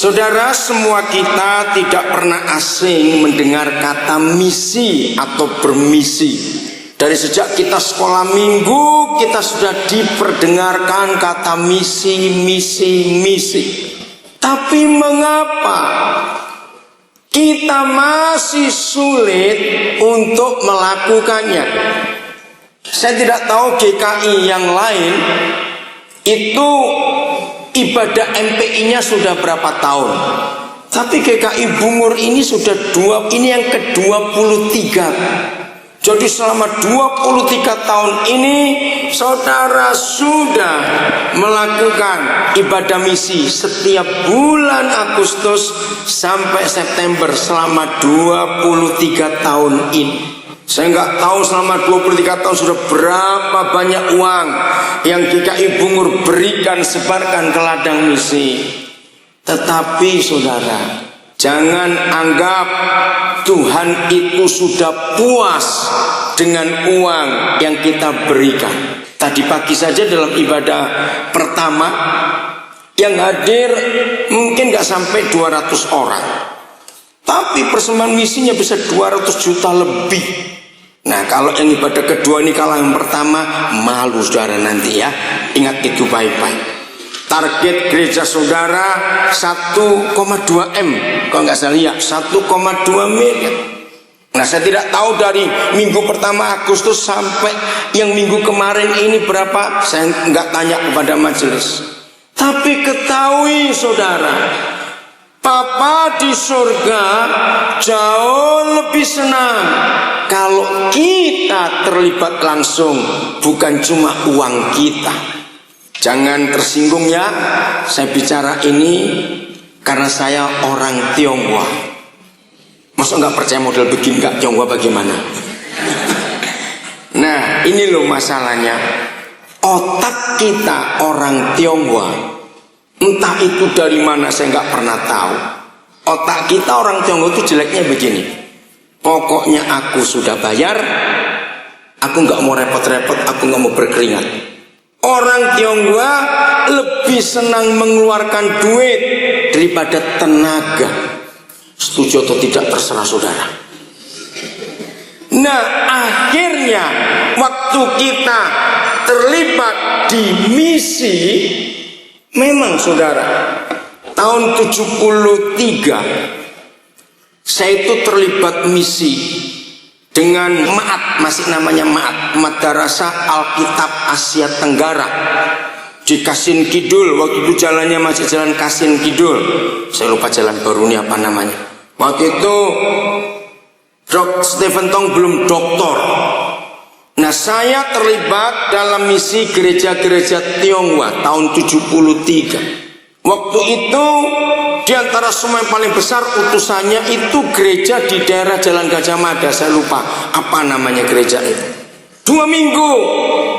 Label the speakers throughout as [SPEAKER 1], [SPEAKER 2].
[SPEAKER 1] Saudara, semua kita tidak pernah asing mendengar kata misi atau bermisi. Dari sejak kita sekolah minggu, kita sudah diperdengarkan kata misi, misi, misi. Tapi mengapa kita masih sulit untuk melakukannya? Saya tidak tahu GKI yang lain itu ibadah MPI-nya sudah berapa tahun. Tapi GKI Bungur ini sudah ini yang ke-23. Jadi selama 23 tahun ini saudara sudah melakukan ibadah misi setiap bulan Agustus sampai September selama 23 tahun ini. Saya nggak tahu selama 23 tahun sudah berapa banyak uang yang GKI Bungur berikan sebarkan ke ladang misi. Tetapi saudara, jangan anggap Tuhan itu sudah puas dengan uang yang kita berikan. Tadi pagi saja dalam ibadah pertama yang hadir mungkin nggak sampai 200 orang. Tapi persembahan misinya bisa 200 juta lebih. Nah, kalau yang ibadah kedua ini kalah yang pertama, malu saudara nanti ya. Ingat itu baik-baik. Target gereja saudara 1,2 M. Kalau nggak salah ya 1,2 miliar. Nah, saya tidak tahu dari minggu pertama Agustus sampai yang minggu kemarin ini berapa. Saya nggak tanya kepada majelis. Tapi ketahui saudara, Papa di surga jauh lebih senang kalau kita terlibat langsung, bukan cuma uang kita. Jangan tersinggung ya, saya bicara ini karena saya orang Tionghoa. Masa nggak percaya model begini, nggak Tionghoa bagaimana? Nah, ini loh masalahnya. Otak kita orang Tionghoa, entah itu dari mana saya nggak pernah tahu. Otak kita orang Tionghoa itu jeleknya begini. Pokoknya aku sudah bayar, aku nggak mau repot-repot, aku nggak mau berkeringat. Orang Tionghoa lebih senang mengeluarkan duit daripada tenaga. Setuju atau tidak terserah saudara. Nah, akhirnya waktu kita terlibat di misi, memang saudara, tahun 73 saya itu terlibat misi dengan MAAT, masih namanya MAAT, Madrasah Alkitab Asia Tenggara di Kasin Kidul. Waktu itu jalannya masih jalan Kasin Kidul, saya lupa jalan baru ini apa namanya. Waktu itu Dr. Stephen Tong belum doktor. Nah, saya terlibat dalam misi gereja-gereja Tionghoa tahun 73. Waktu itu di antara semua yang paling besar utusannya itu gereja di daerah Jalan Gajah Mada. Saya lupa apa namanya gereja itu. 2 minggu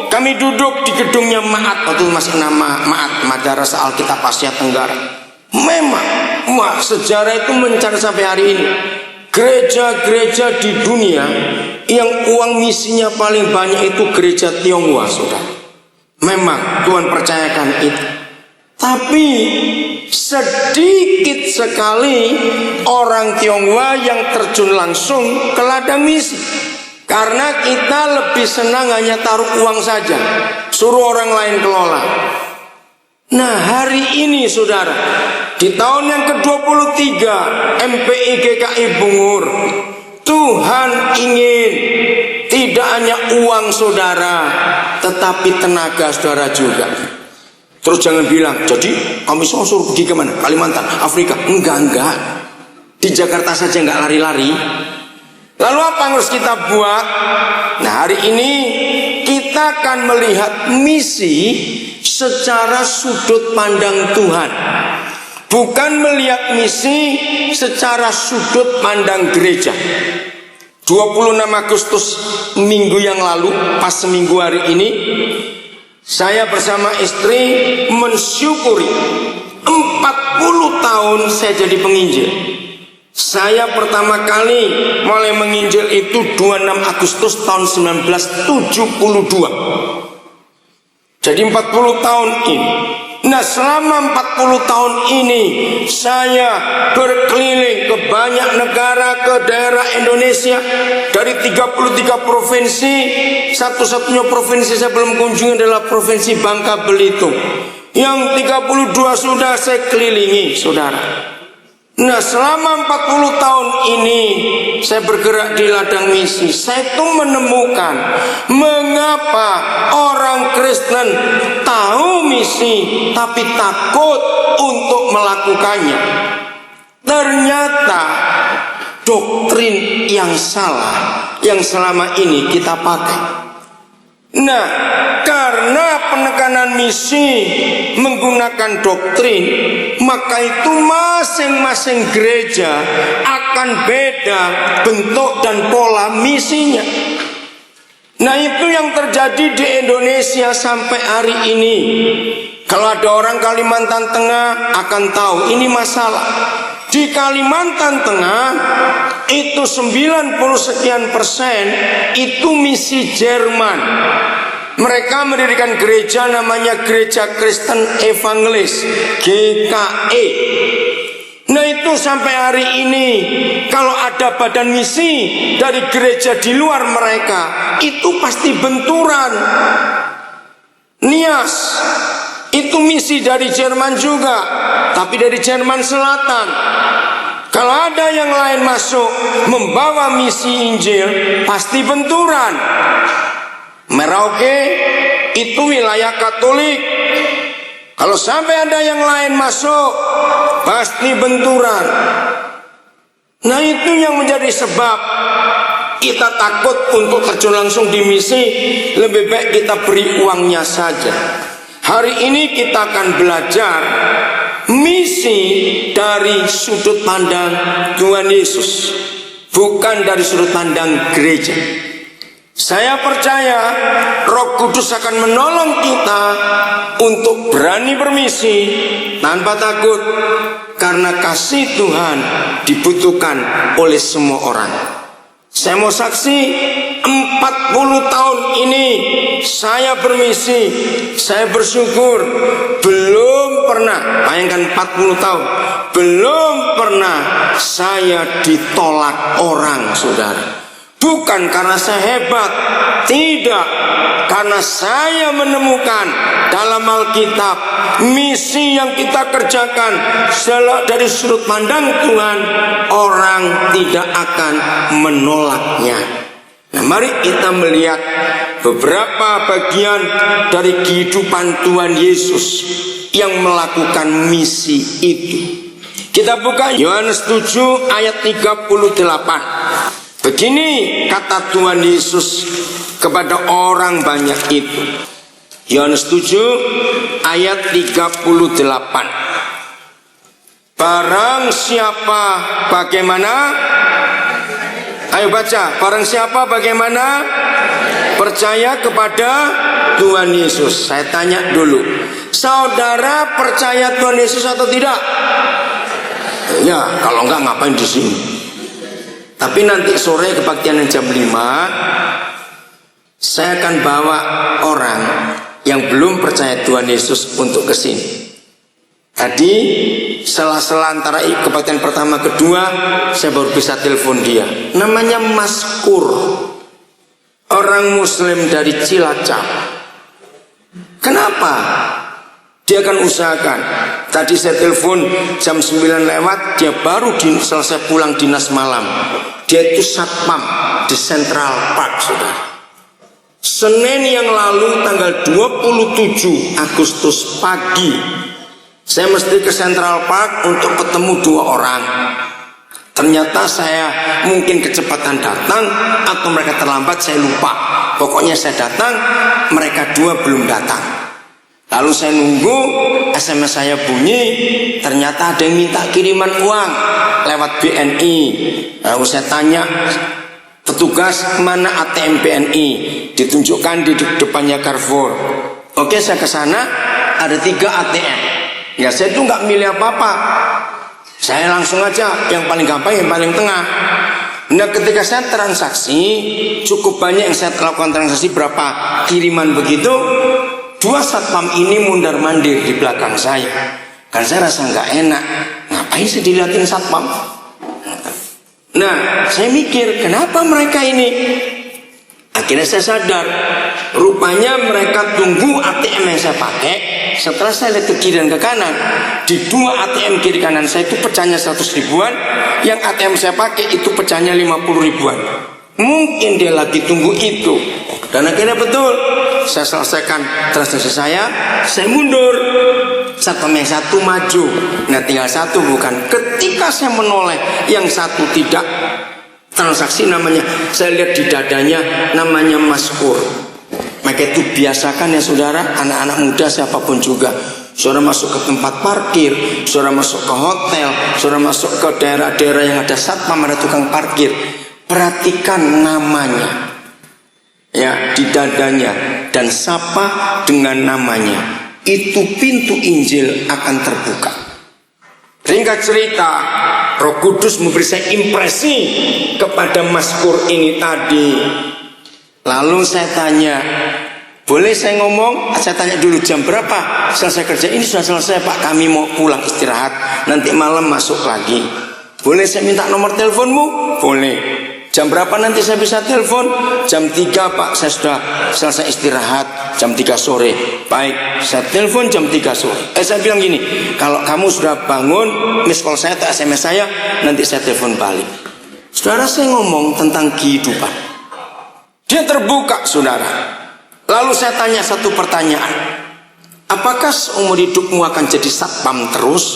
[SPEAKER 1] kami duduk di gedungnya MAAT. Waktu itu masih nama MAAT, Madrasah Alkitab Asia Tenggara. Memang sejarah itu mencari sampai hari ini. Gereja-gereja di dunia yang uang misinya paling banyak itu gereja Tionghoa, saudara. Memang Tuhan percayakan itu. Tapi sedikit sekali orang Tionghoa yang terjun langsung ke ladang misi. Karena kita lebih senang hanya taruh uang saja, suruh orang lain kelola. Nah, hari ini saudara, di tahun yang ke-23 MPI GKI Bungur, Tuhan ingin tidak hanya uang saudara, tetapi tenaga saudara juga. Terus jangan bilang, jadi kami suruh pergi kemana? Kalimantan, Afrika? Enggak. Di Jakarta saja enggak lari-lari. Lalu apa yang harus kita buat? Nah, hari ini kita akan melihat misi secara sudut pandang Tuhan. Bukan melihat misi secara sudut pandang gereja. 26 Agustus minggu yang lalu, pas seminggu hari ini, saya bersama istri mensyukuri 40 tahun saya jadi penginjil. Saya pertama kali mulai menginjil itu 26 Agustus tahun 1972. Jadi 40 tahun ini Nah, selama 40 tahun ini saya berkeliling ke banyak negara, ke daerah Indonesia. Dari 33 provinsi, satu-satunya provinsi saya belum kunjungi adalah provinsi Bangka Belitung. Yang 32 sudah saya kelilingi, saudara. Nah, selama 40 tahun ini saya bergerak di ladang misi. Saya tuh menemukan mengapa orang Kristen tahu misi tapi takut untuk melakukannya. Ternyata doktrin yang salah yang selama ini kita pakai. Nah, karena penekanan misi menggunakan doktrin, maka itu masing-masing gereja akan beda bentuk dan pola misinya. Nah, itu yang terjadi di Indonesia sampai hari ini. Kalau ada orang Kalimantan Tengah akan tahu ini masalah. Di Kalimantan Tengah itu 90% itu misi Jerman. Mereka mendirikan gereja namanya Gereja Kristen Evangelis, GKE. Nah, itu sampai hari ini kalau ada badan misi dari gereja di luar mereka, itu pasti benturan. NIAS itu misi dari Jerman juga, tapi dari Jerman Selatan. Kalau ada yang lain masuk membawa misi Injil, pasti benturan. Merauke itu wilayah Katolik. Kalau sampai ada yang lain masuk, pasti benturan. Nah, itu yang menjadi sebab kita takut untuk terjun langsung di misi. Lebih baik kita beri uangnya saja. Hari ini kita akan belajar misi dari sudut pandang Tuhan Yesus, bukan dari sudut pandang gereja. Saya percaya Roh Kudus akan menolong kita untuk berani bermisi tanpa takut, karena kasih Tuhan dibutuhkan oleh semua orang. Saya mau saksi, 40 tahun ini saya bermisi. Saya bersyukur belum pernah, bayangkan 40 tahun, belum pernah saya ditolak orang, saudara. Bukan karena saya hebat, tidak, karena saya menemukan dalam Alkitab misi yang kita kerjakan dari sudut pandang Tuhan, orang tidak akan menolaknya. Nah, mari kita melihat beberapa bagian dari kehidupan Tuhan Yesus yang melakukan misi itu. Kita buka Yohanes 7 ayat 38. Begini kata Tuhan Yesus kepada orang banyak itu. Yohanes 7 ayat 38. Barang siapa bagaimana? Ayo baca. Barang siapa bagaimana? Percaya kepada Tuhan Yesus. Saya tanya dulu, saudara percaya Tuhan Yesus atau tidak? Ya, kalau enggak ngapain di sini? Tapi nanti sore kebaktian jam 5, saya akan bawa orang yang belum percaya Tuhan Yesus untuk ke sini. Tadi sela-sela antara kebaktian pertama kedua, saya baru bisa telepon dia. Namanya Mas Kur, orang Muslim dari Cilacap. Kenapa? Dia akan usahakan. Tadi saya telepon jam 9 lewat, dia baru selesai pulang dinas malam. Dia itu satpam di Central Park, saudara. Senin yang lalu tanggal 27 Agustus pagi, saya mesti ke Central Park untuk ketemu 2 orang. Ternyata saya mungkin kecepatan datang atau mereka terlambat, saya lupa. Pokoknya saya datang, mereka 2 belum datang. Lalu saya nunggu, SMS saya bunyi, ternyata ada yang minta kiriman uang lewat BNI. Lalu saya tanya petugas, mana ATM BNI? Ditunjukkan di depannya Carrefour. Oke, saya ke sana, ada 3 ATM. Ya, saya tuh nggak milih apa-apa. Saya langsung aja yang paling gampang, yang paling tengah. Nah, ketika saya transaksi, cukup banyak yang saya lakukan transaksi, berapa kiriman begitu. Dua satpam ini mundar-mandir di belakang saya. Kan saya rasa nggak enak. Ngapain sih dilihatin satpam? Nah, saya mikir kenapa mereka ini? Akhirnya saya sadar, rupanya mereka tunggu ATM yang saya pakai. Setelah saya lihat ke kiri dan ke kanan, di dua ATM kiri kanan saya itu pecahnya 100 ribuan, yang ATM saya pakai itu pecahnya 50 ribuan. Mungkin dia lagi tunggu itu. Dan akhirnya betul, saya selesaikan transaksi saya mundur. Satpam yang satu maju. Nah, tinggal satu bukan. Ketika saya menoleh, yang satu tidak. Transaksi namanya, saya lihat di dadanya namanya Maskur. Maka itu biasakan ya saudara, anak-anak muda siapapun juga, saudara masuk ke tempat parkir, saudara masuk ke hotel, saudara masuk ke daerah-daerah yang ada satpam, ada tukang parkir, perhatikan namanya ya di dadanya dan sapa dengan namanya. Itu pintu Injil akan terbuka. Ringkat cerita, Roh Kudus memberi saya impresi kepada Maskur ini tadi. Lalu saya tanya, boleh saya ngomong? Saya tanya dulu jam berapa selesai kerja? Ini sudah selesai Pak, kami mau pulang istirahat, nanti malam masuk lagi. Boleh saya minta nomor teleponmu? Boleh. Jam berapa nanti saya bisa telepon? Jam 3 Pak, saya sudah selesai istirahat jam 3 sore. Baik, saya telepon jam 3 sore. Saya bilang gini, kalau kamu sudah bangun, miss call saya atau SMS saya, nanti saya telepon balik. Saudara, saya ngomong tentang kehidupan. Dia terbuka saudara. Lalu saya tanya satu pertanyaan, apakah seumur hidupmu akan jadi satpam terus?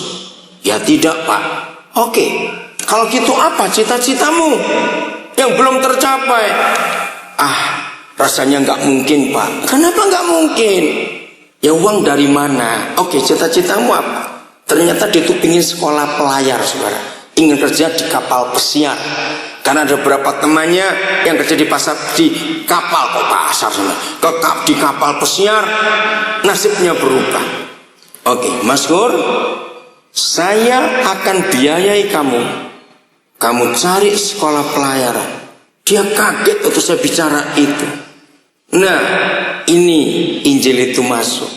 [SPEAKER 1] Ya tidak Pak. Oke, kalau gitu apa cita-citamu yang belum tercapai? Rasanya nggak mungkin Pak. Kenapa nggak mungkin? Ya uang dari mana? Oke, cita-citamu apa? Ternyata dia tuh ingin sekolah pelayar saudara, ingin kerja di kapal pesiar. Karena ada beberapa temannya yang kerja di pasar, di kapal, kok pasar saudara, di kapal pesiar, nasibnya berubah. Oke, Mas Gur, saya akan biayai kamu. Kamu cari sekolah pelayaran. Dia kaget waktu saya bicara itu. Nah, ini Injil itu masuk.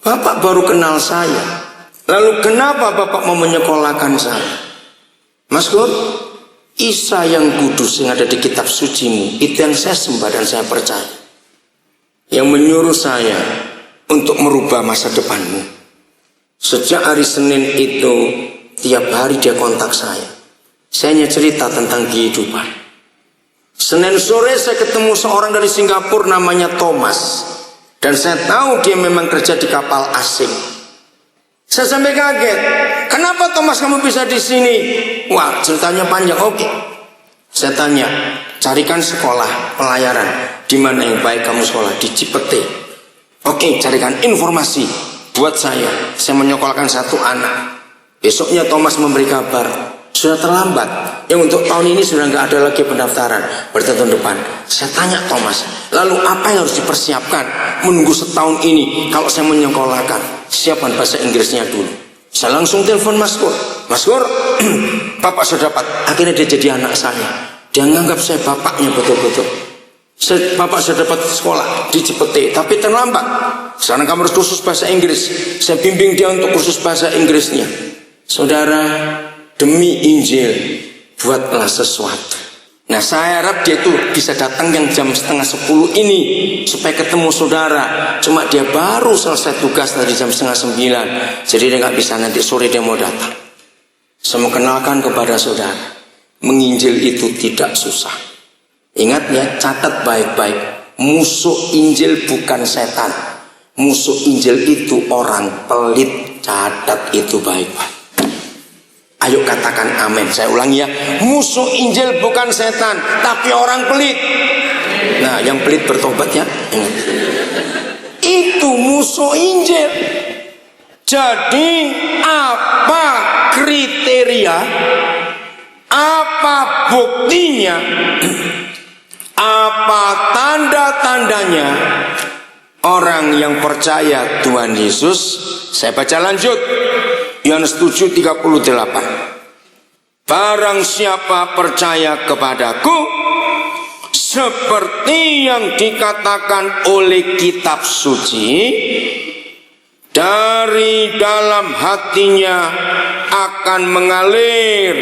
[SPEAKER 1] Bapak baru kenal saya. Lalu kenapa Bapak mau menyekolahkan saya? Mas Gur, Isa yang kudus yang ada di kitab sucimu, itu yang saya sembah dan saya percaya. Yang menyuruh saya untuk merubah masa depanmu. Sejak hari Senin itu, tiap hari dia kontak saya. Saya hanya cerita tentang kehidupan. Senin sore saya ketemu seorang dari Singapura namanya Thomas. Dan saya tahu dia memang kerja di kapal asing. Saya sampai kaget. Kenapa Thomas kamu bisa di sini? Wah, ceritanya panjang. Oke. Saya tanya, carikan sekolah pelayaran. Di mana yang baik kamu sekolah? Di Cipete. Oke, carikan informasi buat saya. Saya menyekolahkan satu anak. Besoknya Thomas memberi kabar, sudah terlambat. Yang untuk tahun ini sudah nggak ada lagi pendaftaran. Berarti tahun depan. Saya tanya Thomas, lalu apa yang harus dipersiapkan menunggu setahun ini kalau saya menyekolahkan? Siapkan bahasa Inggrisnya dulu. Saya langsung telepon Mas Gur. Mas Gur, Bapak sudah dapat. Akhirnya dia jadi anak saya. Dia menganggap saya bapaknya betul-betul. Bapak sudah dapat sekolah di Cipete, tapi terlambat. Sekarang kamu harus kursus bahasa Inggris. Saya bimbing dia untuk kursus bahasa Inggrisnya. Saudara, demi Injil, buatlah sesuatu. Nah, saya harap dia tuh bisa datang yang jam 9:30 ini supaya ketemu saudara. Cuma dia baru selesai tugas dari jam 8:30, jadi dia nggak bisa, nanti sore dia mau datang. Saya mau kenalkan kepada saudara, menginjil itu tidak susah. Ingat ya, catat baik-baik. Musuh Injil bukan setan. Musuh Injil itu orang pelit. Catat itu baik-baik. Ayo katakan amin. Saya ulangi ya. Musuh Injil bukan setan, tapi orang pelit. Nah, yang pelit bertobat ya. Itu musuh Injil. Jadi apa kriteria? Apa buktinya? Apa tanda-tandanya orang yang percaya Tuhan Yesus? Saya baca lanjut. Yohanes 7:38. Barang siapa percaya kepadaku, seperti yang dikatakan oleh kitab suci, dari dalam hatinya akan mengalir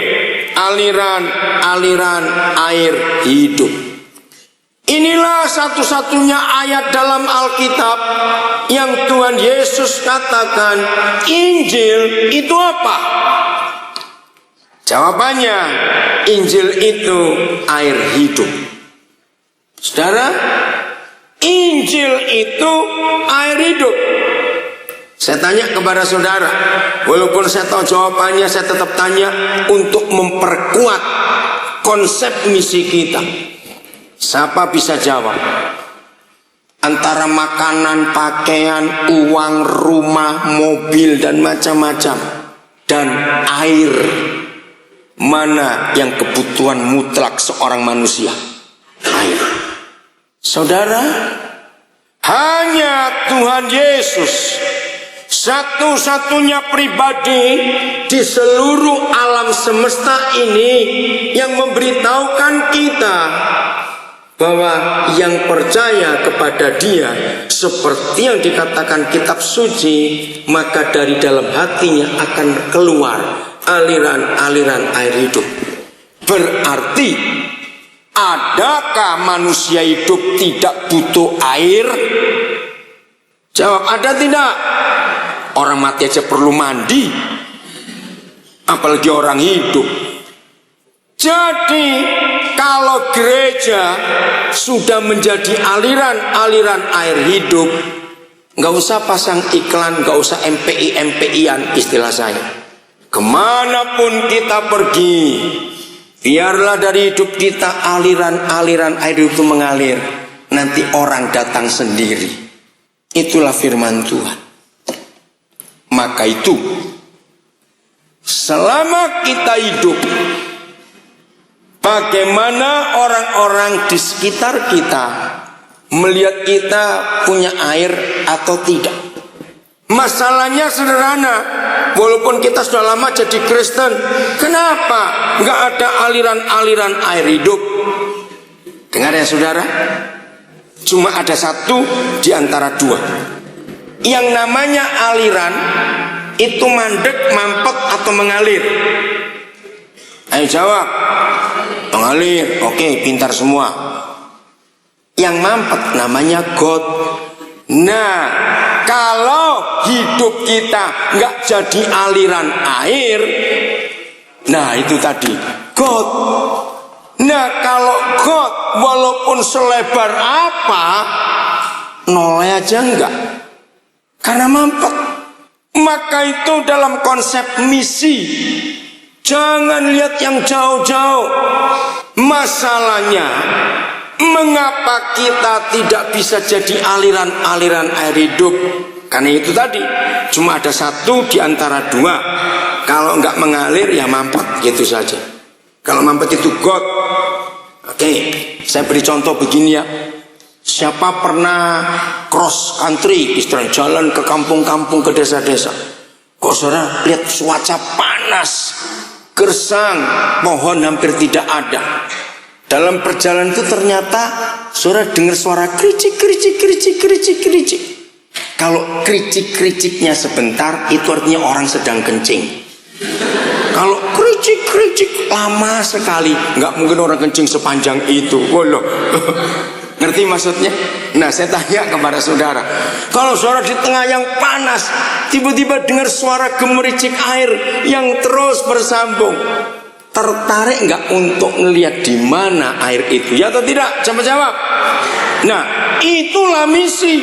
[SPEAKER 1] aliran-aliran air hidup. Inilah satu-satunya ayat dalam Alkitab yang Tuhan Yesus katakan Injil itu apa? Jawabannya, Injil itu air hidup. Saudara, Injil itu air hidup. Saya tanya kepada saudara, walaupun saya tahu jawabannya, saya tetap tanya untuk memperkuat konsep misi kita. Siapa bisa jawab? Antara makanan, pakaian, uang, rumah, mobil, dan macam-macam, dan air, mana yang kebutuhan mutlak seorang manusia? Air. Saudara, hanya Tuhan Yesus, satu-satunya pribadi di seluruh alam semesta ini yang memberitahukan kita bahwa yang percaya kepada Dia, seperti yang dikatakan kitab suci, maka dari dalam hatinya akan keluar aliran-aliran air hidup. Berarti, adakah manusia hidup tidak butuh air? Jawab, ada tidak? Orang mati aja perlu mandi, apalagi orang hidup. Jadi kalau gereja sudah menjadi aliran-aliran air hidup, nggak usah pasang iklan, nggak usah MPI-MPI-an istilah saya. Kemanapun kita pergi, biarlah dari hidup kita aliran-aliran air hidup itu mengalir. Nanti orang datang sendiri. Itulah firman Tuhan. Maka itu, selama kita hidup, bagaimana orang-orang di sekitar kita melihat kita punya air atau tidak? Masalahnya sederhana. Walaupun kita sudah lama jadi Kristen, kenapa nggak ada aliran-aliran air hidup? Dengar ya saudara, cuma ada satu di antara dua. Yang namanya aliran itu mandek, mampet, atau mengalir? Ayo jawab. Mengalir. Oke, pintar semua. Yang mampet namanya got. Nah, kalau hidup kita nggak jadi aliran air, nah itu tadi got. Nah, kalau got walaupun selebar apa, nolai aja enggak, karena mampet. Maka itu dalam konsep misi, jangan lihat yang jauh-jauh. Masalahnya, mengapa kita tidak bisa jadi aliran-aliran air hidup? Karena itu tadi, cuma ada satu di antara dua. Kalau nggak mengalir ya mampet, gitu saja. Kalau mampet itu got. Oke, saya beri contoh begini ya. Siapa pernah cross country, istilah jalan ke kampung-kampung, ke desa-desa? Kok saudara lihat cuaca panas, gersang, pohon hampir tidak ada. Dalam perjalanan itu ternyata saudara dengar suara kericik, kericik, kericik, kericik, kericik. Kalau kericik-kericiknya sebentar, itu artinya orang sedang kencing. Kalau kericik-kericik lama sekali, nggak mungkin orang kencing sepanjang itu. Waduh. Ngerti maksudnya? Nah, saya tanya kepada saudara, kalau saudara di tengah yang panas, tiba-tiba dengar suara gemericik air yang terus bersambung, tertarik nggak untuk ngelihat di mana air itu? Ya atau tidak? Coba jawab. Nah, itulah misi.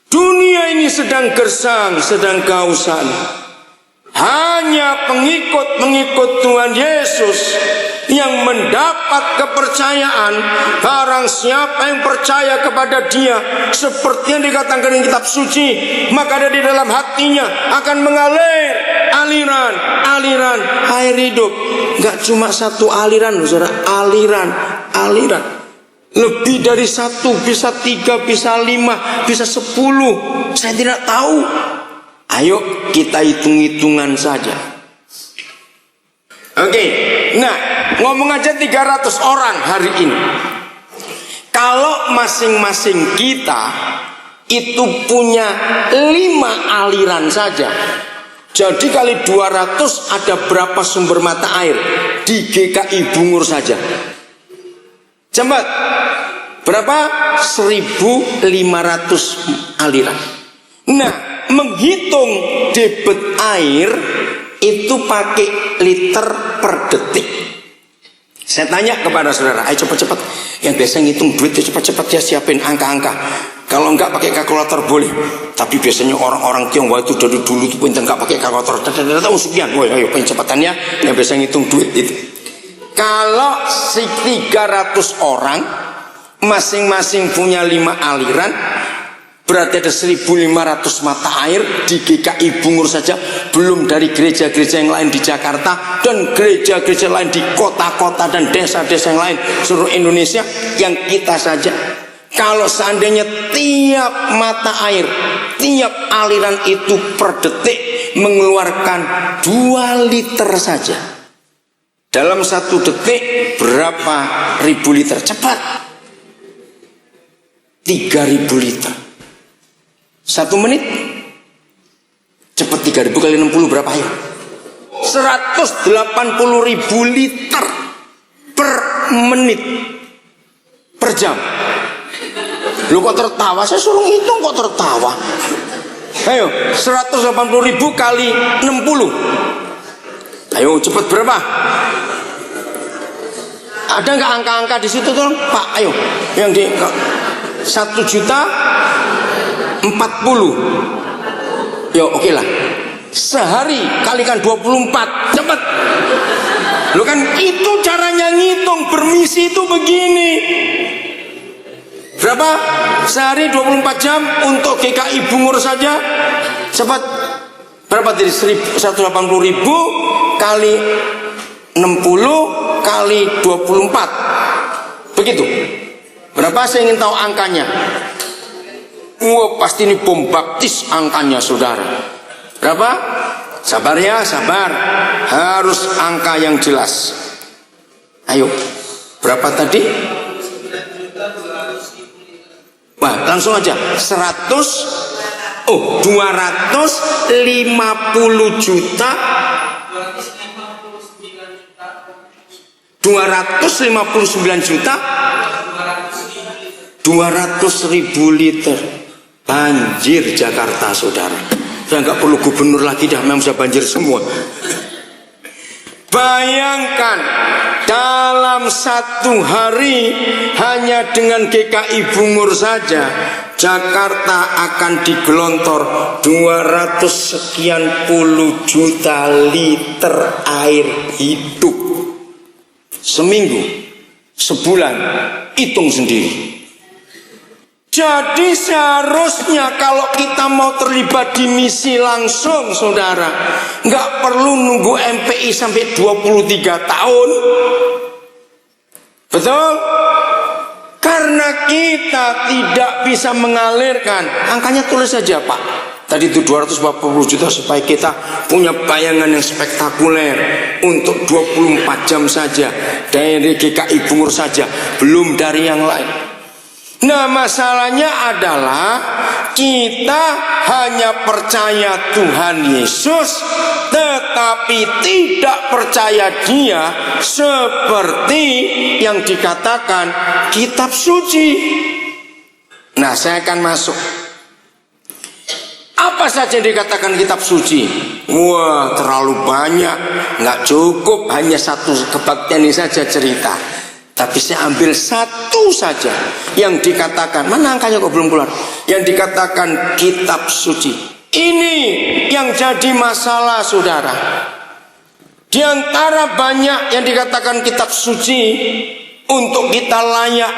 [SPEAKER 1] Dunia ini sedang gersang, sedang kehausan. Hanya pengikut-pengikut Tuhan Yesus yang mendapat kepercayaan. Barang siapa yang percaya kepada Dia, seperti yang dikatakan di kitab suci, maka dari dalam hatinya akan mengalir aliran air hidup. Gak cuma satu aliran, saudara, aliran. Lebih dari satu, bisa 3, bisa 5, bisa 10. Saya tidak tahu. Ayo kita hitung-hitungan saja. Oke, nah ngomong aja 300 orang hari ini. Kalau masing-masing kita itu punya 5 aliran saja, jadi kali 200 ada berapa sumber mata air di GKI Bungur saja? Cepat, berapa? 1.500 aliran. Nah, menghitung debit air itu pakai liter per detik. Saya tanya kepada saudara, ayo cepat-cepat, yang biasa ngitung duit itu cepat-cepat ya, siapin angka-angka. Kalau enggak pakai kalkulator boleh, tapi biasanya orang-orang Tionghoa itu dari dulu tuh pintar enggak pakai kalkulator. Tahu sekian, woi ayo pencepatannya yang biasa ngitung duit itu. Kalau 300 orang masing-masing punya 5 aliran, berarti ada 1.500 mata air di GKI Bungur saja, belum dari gereja-gereja yang lain di Jakarta dan gereja-gereja lain di kota-kota dan desa-desa yang lain seluruh Indonesia. Yang kita saja, kalau seandainya tiap mata air, tiap aliran itu per detik mengeluarkan 2 liter saja, dalam 1 detik berapa ribu liter? Cepat, 3.000 liter. 1 menit cepat, 3.000 kali 60 berapa ya? 180.000 liter per menit per jam. Lu kok tertawa? Saya suruh hitung kok tertawa. Ayo, 180.000 kali 60. Ayo cepat berapa? Ada nggak angka-angka di situ tuh, Pak? Ayo, yang di 1.040.000. Yo, oke lah. Sehari kalikan 24, cepat. Lo kan itu caranya ngitung bermisi itu begini. Berapa? Sehari 24 jam untuk GKI Bungur saja. Cepat. Berapa tadi? 180.000 kali 60 kali 24. Begitu. Berapa? Saya ingin tahu angkanya. Wah, pasti ini bom baptis angkanya, saudara. Berapa? Sabar ya, sabar. Harus angka yang jelas. Ayo, berapa tadi? Wah, langsung aja. 250 juta. 259 juta. 200.000 liter. Banjir Jakarta, saudara. Saya nggak perlu gubernur lagi dah, memang sudah banjir semua. Bayangkan dalam 1 hari hanya dengan GKI Bungur saja Jakarta akan digelontor 200 sekian puluh juta liter air hidup seminggu, sebulan, hitung sendiri. Jadi seharusnya kalau kita mau terlibat di misi langsung, saudara, nggak perlu nunggu MPI sampai 23 tahun. Betul? Karena kita tidak bisa mengalirkan. Angkanya tulis saja, Pak. Tadi itu 240 juta supaya kita punya bayangan yang spektakuler untuk 24 jam saja dari GKI Bungur saja, belum dari yang lain. Nah, masalahnya adalah kita hanya percaya Tuhan Yesus, tetapi tidak percaya Dia seperti yang dikatakan kitab suci. Nah, saya akan masuk. Apa saja yang dikatakan kitab suci? Wah, terlalu banyak. Nggak cukup hanya satu kebaktian ini saja cerita. Tapi saya ambil satu saja yang dikatakan, mana angkanya kok belum keluar? Yang dikatakan kitab suci. Ini yang jadi masalah, saudara. Di antara banyak yang dikatakan kitab suci, untuk kita layak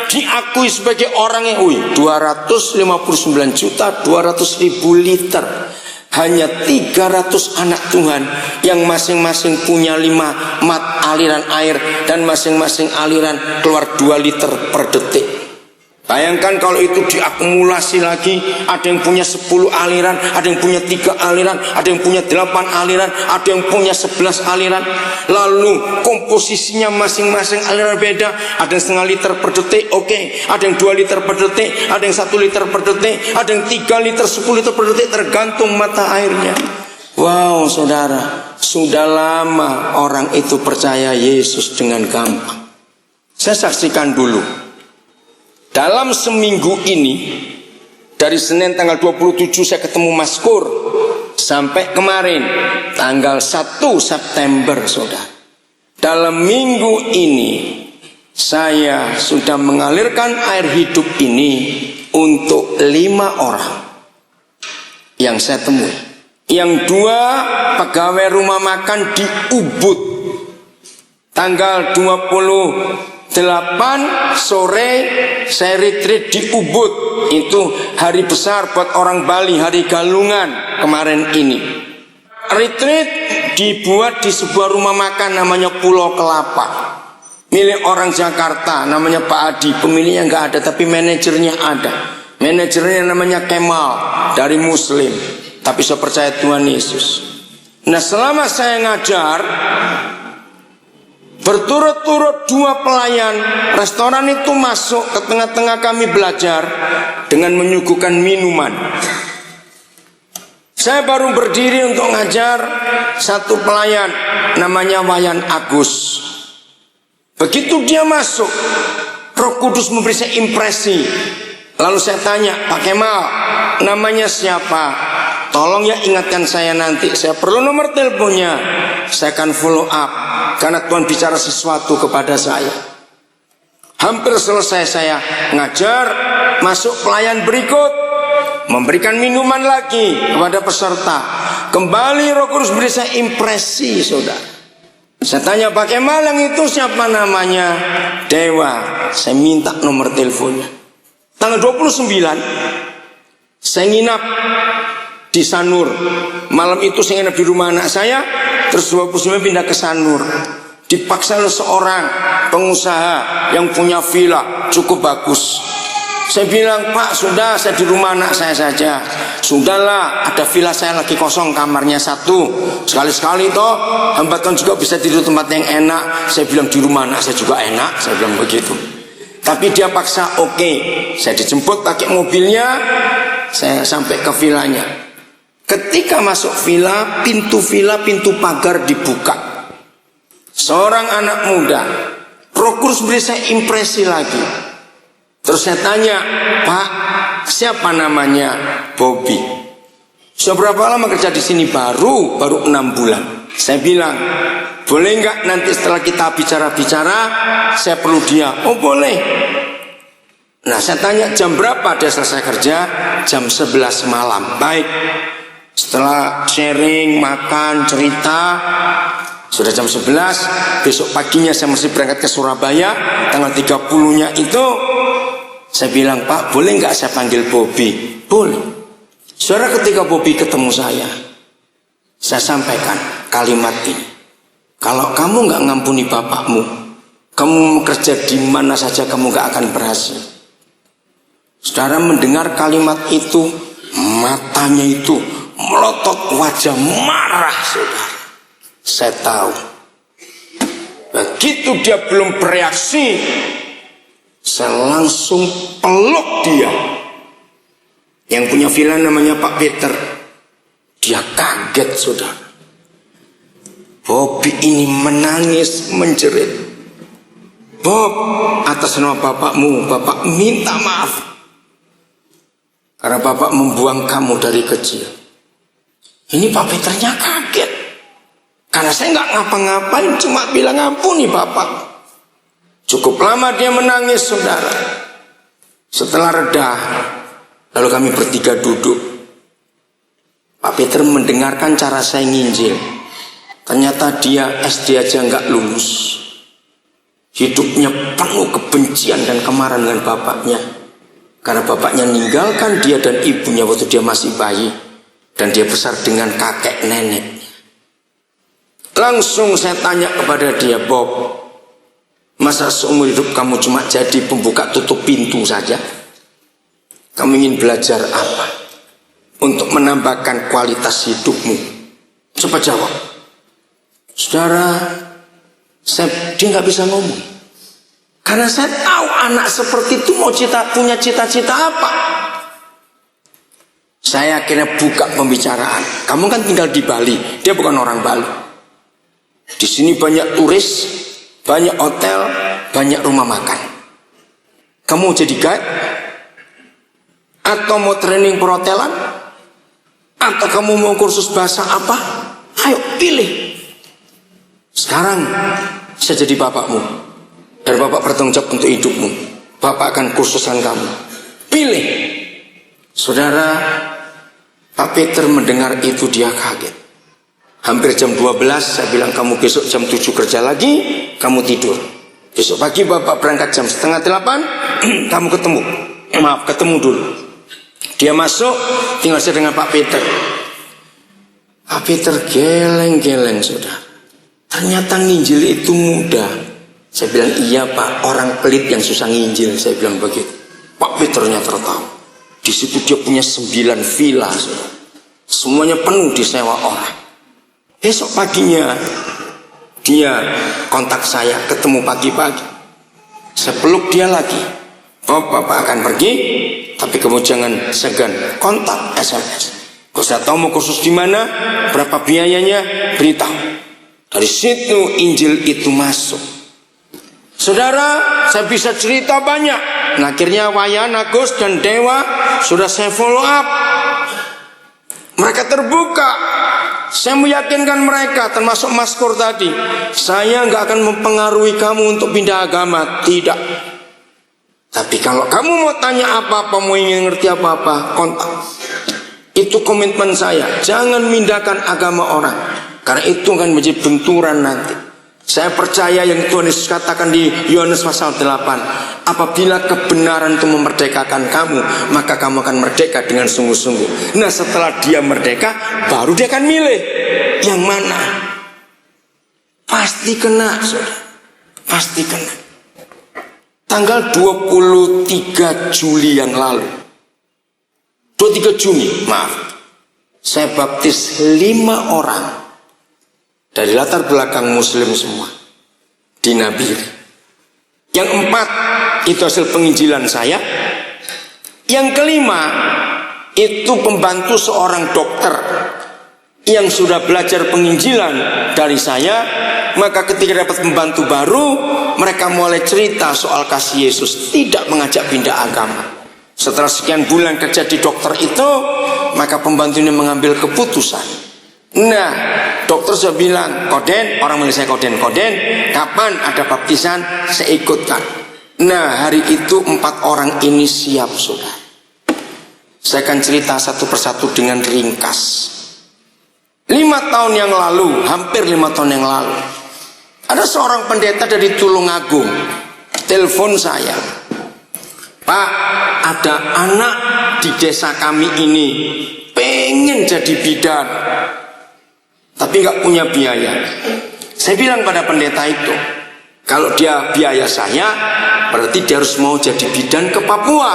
[SPEAKER 1] diakui sebagai orang yang 259 juta 200.000 liter. Hanya 300 anak Tuhan yang masing-masing punya 5 mat aliran air dan masing-masing aliran keluar 2 liter per detik. Bayangkan kalau itu diakumulasi lagi, ada yang punya 10 aliran, ada yang punya 3 aliran, ada yang punya 8 aliran, ada yang punya 11 aliran. Lalu komposisinya masing-masing aliran beda. Ada yang setengah liter per detik, oke. Ada yang 2 liter per detik, ada yang 1 liter per detik, ada yang 3 liter, 10 liter per detik, tergantung mata airnya. Wow, saudara, sudah lama orang itu percaya Yesus dengan gampang. Saya saksikan dulu. Dalam seminggu ini, dari Senin tanggal 27 saya ketemu Mas Kur, sampai kemarin tanggal 1 September, saudara. Dalam minggu ini saya sudah mengalirkan air hidup ini untuk 5 orang yang saya temui. Yang 2 pegawai rumah makan di Ubud, tanggal 28 sore saya retreat di Ubud. Itu hari besar buat orang Bali, hari galungan kemarin ini. Retreat dibuat di sebuah rumah makan namanya Pulau Kelapa, milik orang Jakarta, namanya Pak Adi. Pemiliknya nggak ada tapi manajernya ada. Manajernya namanya Kemal, dari Muslim, tapi saya percaya Tuhan Yesus. Nah, selama saya ngajar, berturut-turut 2 pelayan restoran itu masuk ke tengah-tengah kami belajar dengan menyuguhkan minuman. Saya baru berdiri untuk ngajar, 1 pelayan namanya Wayan Agus. Begitu dia masuk, Roh Kudus memberi saya impresi. Lalu saya tanya, Pak Kemal, namanya siapa? Tolong ya ingatkan saya nanti, saya perlu nomor teleponnya, saya akan follow up, karena Tuhan bicara sesuatu kepada saya. Hampir selesai saya ngajar, masuk pelayan berikut, memberikan minuman lagi kepada peserta. Kembali Roh Kudus beri saya impresi, saudara. Saya tanya, Pak Kemal, yang itu siapa namanya? Dewa. Saya minta nomor teleponnya. Tanggal 29 saya nginap di Sanur. Malam itu saya nginap di rumah anak saya, terus 29 pindah ke Sanur. Dipaksa oleh seorang pengusaha yang punya villa cukup bagus. Saya bilang, Pak, sudah, saya di rumah anak saya saja. Sudahlah, ada villa saya lagi kosong, kamarnya 1. Sekali-sekali toh, hamba Tuhan juga bisa tidur tempat yang enak. Saya bilang di rumah anak saya juga enak, saya bilang begitu. Tapi dia paksa, oke. Saya dijemput pakai mobilnya, saya sampai ke villanya. Ketika masuk villa, pintu pagar dibuka. Seorang anak muda, Roh Kudus beri saya impresi lagi. Terus saya tanya, Pak, siapa namanya? Bobby. Sudah berapa lama kerja di sini? Baru 6 bulan. Saya bilang, boleh nggak nanti setelah kita bicara-bicara, saya perlu dia? Oh boleh. Nah, saya tanya jam berapa dia selesai kerja? Jam 11 malam. Baik. Setelah sharing, makan, cerita, sudah jam 11. Besok paginya saya mesti berangkat ke Surabaya. Tanggal 30-nya itu saya bilang, Pak, boleh nggak saya panggil Bobby? Boleh. Saudara, ketika Bobby ketemu saya sampaikan kalimat ini. Kalau kamu nggak ngampuni bapakmu, kamu kerja di mana saja kamu nggak akan berhasil. Saudara mendengar kalimat itu, matanya itu melotot, wajah marah, saudara. Saya tahu. Begitu dia belum bereaksi, saya langsung peluk dia. Yang punya villa namanya Pak Peter. Dia kaget, saudara. Bobby ini menangis, menjerit. Bob, atas nama bapakmu, bapak minta maaf. Karena bapak membuang kamu dari kecil. Ini Pak Peternya kaget. Karena saya nggak ngapa-ngapain, cuma bilang ampuni bapak. Cukup lama dia menangis, saudara. Setelah reda, lalu kami bertiga duduk. Pak Peter mendengarkan cara saya nginjil. Ternyata dia SD aja nggak lulus. Hidupnya penuh kebencian dan kemarahan dengan bapaknya. Karena bapaknya meninggalkan dia dan ibunya waktu dia masih bayi. Dan dia besar dengan kakek nenek. Langsung saya tanya kepada dia, Bob, masa seumur hidup kamu cuma jadi pembuka tutup pintu saja? Kamu ingin belajar apa untuk menambahkan kualitas hidupmu? Coba jawab. Saudara, dia nggak bisa ngomong. Karena saya tahu anak seperti itu mau punya cita-cita apa. Saya akhirnya buka pembicaraan. Kamu kan tinggal di Bali, dia bukan orang Bali. Di sini banyak turis, banyak hotel, banyak rumah makan. Kamu mau jadi guide? Atau mau training perhotelan? Atau kamu mau kursus bahasa apa? Ayo pilih. Sekarang saya jadi bapakmu, dan bapak bertanggung jawab untuk hidupmu. Bapak akan kursuskan kamu. Pilih. Saudara, Pak Peter mendengar itu dia kaget. Hampir jam 12 saya bilang, kamu besok jam 7 kerja lagi, kamu tidur. Besok pagi bapak berangkat jam 7:30, kamu ketemu dulu. Dia masuk, tinggal saya dengan Pak Peter. Pak Peter geleng-geleng, saudara. Ternyata nginjil itu mudah. Saya bilang, iya Pak, orang pelit yang susah nginjil. Saya bilang begitu. Pak Peternya tertawa. Di situ dia punya 9 villa, saudara. Semuanya penuh disewa orang. Besok paginya dia kontak saya, ketemu pagi-pagi. Saya peluk dia lagi. Bapak akan pergi, tapi kamu jangan segan kontak SMS. Kalau saya tahu mau kursus di mana, berapa biayanya, beritahu. Dari situ Injil itu masuk. Saudara, saya bisa cerita banyak. Nah, akhirnya Wayan, Agus, dan Dewa sudah saya follow up. Mereka terbuka. Saya meyakinkan mereka, termasuk Mas Kur tadi. Saya nggak akan mempengaruhi kamu untuk pindah agama, tidak. Tapi kalau kamu mau tanya apa-apa, mau ingin ngerti apa-apa, kontak. Itu komitmen saya. Jangan mindahkan agama orang, karena itu akan menjadi benturan nanti. Saya percaya yang Tuhan Yesus katakan di Yohanes pasal 8. Apabila kebenaran itu memerdekakan kamu, maka kamu akan merdeka dengan sungguh-sungguh. Nah, setelah dia merdeka, baru dia akan milih yang mana. Pasti kena, saudara. Pasti kena. Tanggal 23 Juli yang lalu, 23 Juni, maaf, saya baptis 5 orang dari latar belakang Muslim semua di Nabire. Yang 4 itu hasil penginjilan saya. Yang kelima itu pembantu seorang dokter yang sudah belajar penginjilan dari saya. Maka ketika dapat pembantu baru, mereka mulai cerita soal kasih Yesus, tidak mengajak pindah agama. Setelah sekian bulan kerja di dokter itu, maka pembantu ini mengambil keputusan. Nah, dokter sudah bilang, Koden, orang manggil saya Koden, kapan ada baptisan, saya ikutkan. Nah, hari itu 4 orang ini siap, saudara. Saya akan cerita satu persatu dengan ringkas. 5 tahun yang lalu, hampir 5 tahun yang lalu, ada seorang pendeta dari Tulungagung telepon saya. Pak, ada anak di desa kami ini pengen jadi bidan, tapi nggak punya biaya. Saya bilang pada pendeta itu, kalau dia biaya saya, berarti dia harus mau jadi bidan ke Papua.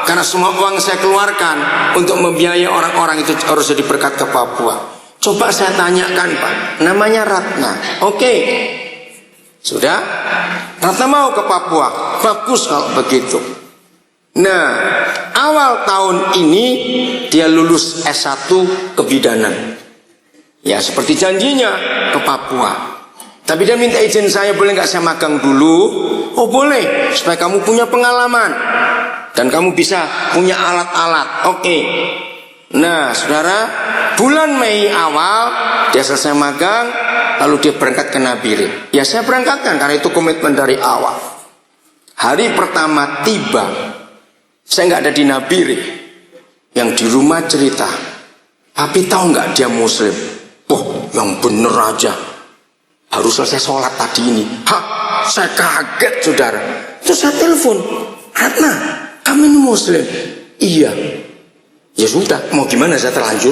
[SPEAKER 1] Karena semua uang saya keluarkan untuk membiayai orang-orang itu harus jadi berkat ke Papua. Coba saya tanyakan, Pak, namanya Ratna. Oke. Sudah? Ratna mau ke Papua. Bagus kalau begitu. Nah, awal tahun ini dia lulus S1 kebidanan. Ya, seperti janjinya ke Papua. Tapi dia minta izin saya, boleh nggak saya magang dulu? Oh boleh, supaya kamu punya pengalaman dan kamu bisa punya alat-alat. Oke. Nah, saudara, bulan Mei awal dia selesai magang, lalu dia berangkat ke Nabire. Ya, saya berangkatkan karena itu komitmen dari awal. Hari pertama tiba, saya nggak ada di Nabire. Yang di rumah cerita, tapi tahu nggak dia Muslim? Oh, yang bener aja. Harus selesai sholat tadi ini. Saya kaget, saudara. Terus saya telepon, Ratna, kamu ini Muslim? Iya. Ya sudah, mau gimana, saya terlanjur.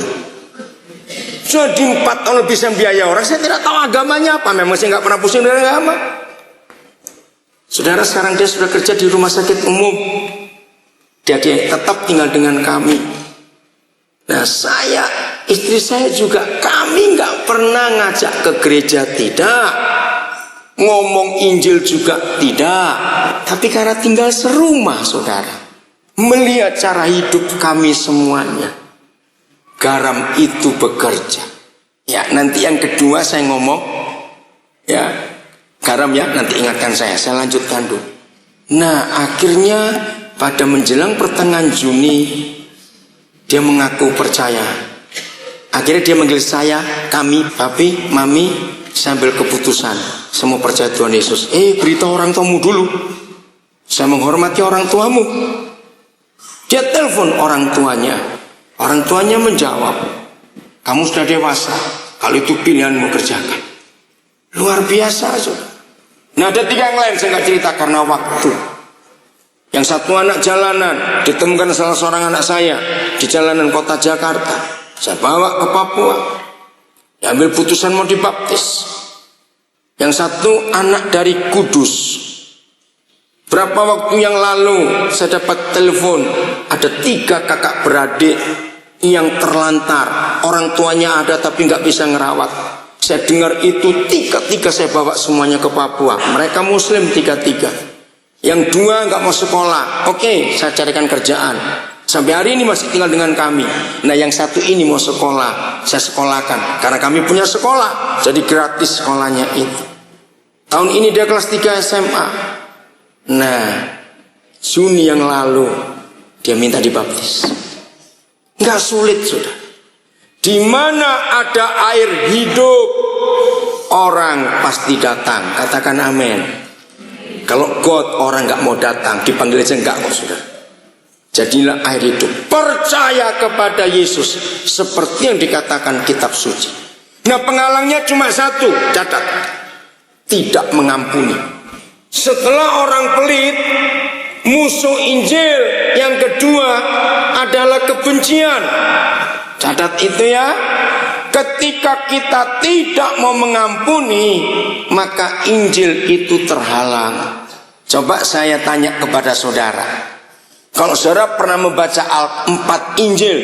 [SPEAKER 1] Jadi 4 tahun lebih saya biaya orang, saya tidak tahu agamanya apa. Memang saya nggak pernah pusing dengan agama. Saudara, sekarang dia sudah kerja di rumah sakit umum. Dia tetap tinggal dengan kami. Nah istri saya juga, kami nggak pernah ngajak ke gereja, tidak. Ngomong Injil juga tidak. Tapi karena tinggal serumah, saudara, melihat cara hidup kami semuanya, garam itu bekerja. Ya, nanti yang kedua saya ngomong, ya, garam ya, nanti ingatkan saya lanjutkan dulu. Nah, akhirnya pada menjelang pertengahan Juni, dia mengaku percaya. Akhirnya dia manggil saya, kami, papi, mami, saya ambil keputusan, saya mau percaya Tuhan Yesus. Beritahu orang tuamu dulu, saya menghormati orang tuamu. Dia telepon orang tuanya menjawab, kamu sudah dewasa, kalau itu pilihanmu kerjakan. Luar biasa, saudara. Nah, ada 3 yang lain saya nggak cerita karena waktu. Yang satu anak jalanan, ditemukan salah seorang anak saya di jalanan kota Jakarta. Saya bawa ke Papua, ambil putusan mau dibaptis. Yang satu anak dari Kudus. Berapa waktu yang lalu saya dapat telepon, ada 3 kakak beradik yang terlantar, orang tuanya ada tapi nggak bisa ngerawat. Saya dengar itu 3 saya bawa semuanya ke Papua. Mereka Muslim 3. Yang 2 nggak mau sekolah. Oke, saya carikan kerjaan. Sampai hari ini masih tinggal dengan kami. Nah, yang satu ini mau sekolah, saya sekolahkan karena kami punya sekolah, jadi gratis sekolahnya itu. Tahun ini dia kelas 3 SMA. Nah, Juni yang lalu dia minta dibaptis. Nggak sulit, sudah. Di mana ada air hidup, orang pasti datang. Katakan amin. Kalau God orang nggak mau datang, dipanggil aja nggak kok, sudah. Jadilah air hidup. Percaya kepada Yesus seperti yang dikatakan kitab suci. Nah, penghalangnya cuma satu, catat. Tidak mengampuni. Setelah orang pelit, musuh Injil yang kedua adalah kebencian. Catat itu ya. Ketika kita tidak mau mengampuni, maka Injil itu terhalang. Coba saya tanya kepada saudara, kalau saudara pernah membaca 4 Injil,